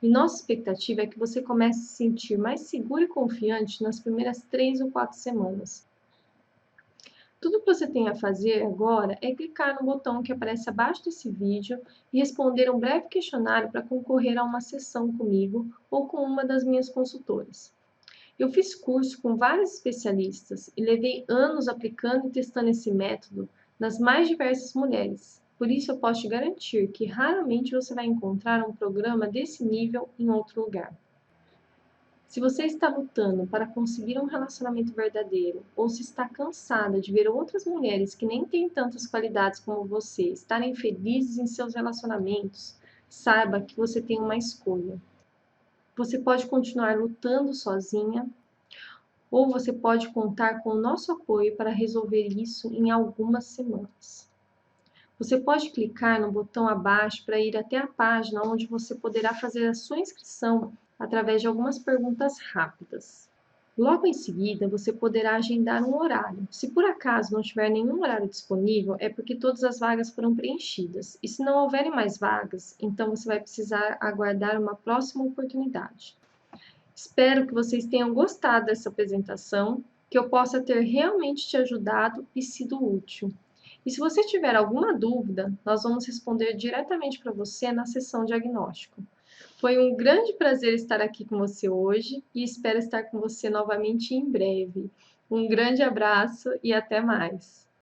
E nossa expectativa é que você comece a se sentir mais seguro e confiante nas primeiras 3 ou 4 semanas. Tudo que você tem a fazer agora é clicar no botão que aparece abaixo desse vídeo e responder um breve questionário para concorrer a uma sessão comigo ou com uma das minhas consultoras. Eu fiz curso com vários especialistas e levei anos aplicando e testando esse método nas mais diversas mulheres. Por isso, eu posso te garantir que raramente você vai encontrar um programa desse nível em outro lugar. Se você está lutando para conseguir um relacionamento verdadeiro ou se está cansada de ver outras mulheres que nem têm tantas qualidades como você estarem felizes em seus relacionamentos, saiba que você tem uma escolha. Você pode continuar lutando sozinha ou você pode contar com o nosso apoio para resolver isso em algumas semanas. Você pode clicar no botão abaixo para ir até a página onde você poderá fazer a sua inscrição através de algumas perguntas rápidas. Logo em seguida, você poderá agendar um horário. Se por acaso não tiver nenhum horário disponível, é porque todas as vagas foram preenchidas. E se não houverem mais vagas, então você vai precisar aguardar uma próxima oportunidade. Espero que vocês tenham gostado dessa apresentação, que eu possa ter realmente te ajudado e sido útil. E se você tiver alguma dúvida, nós vamos responder diretamente para você na sessão diagnóstico. Foi um grande prazer estar aqui com você hoje e espero estar com você novamente em breve. Um grande abraço e até mais!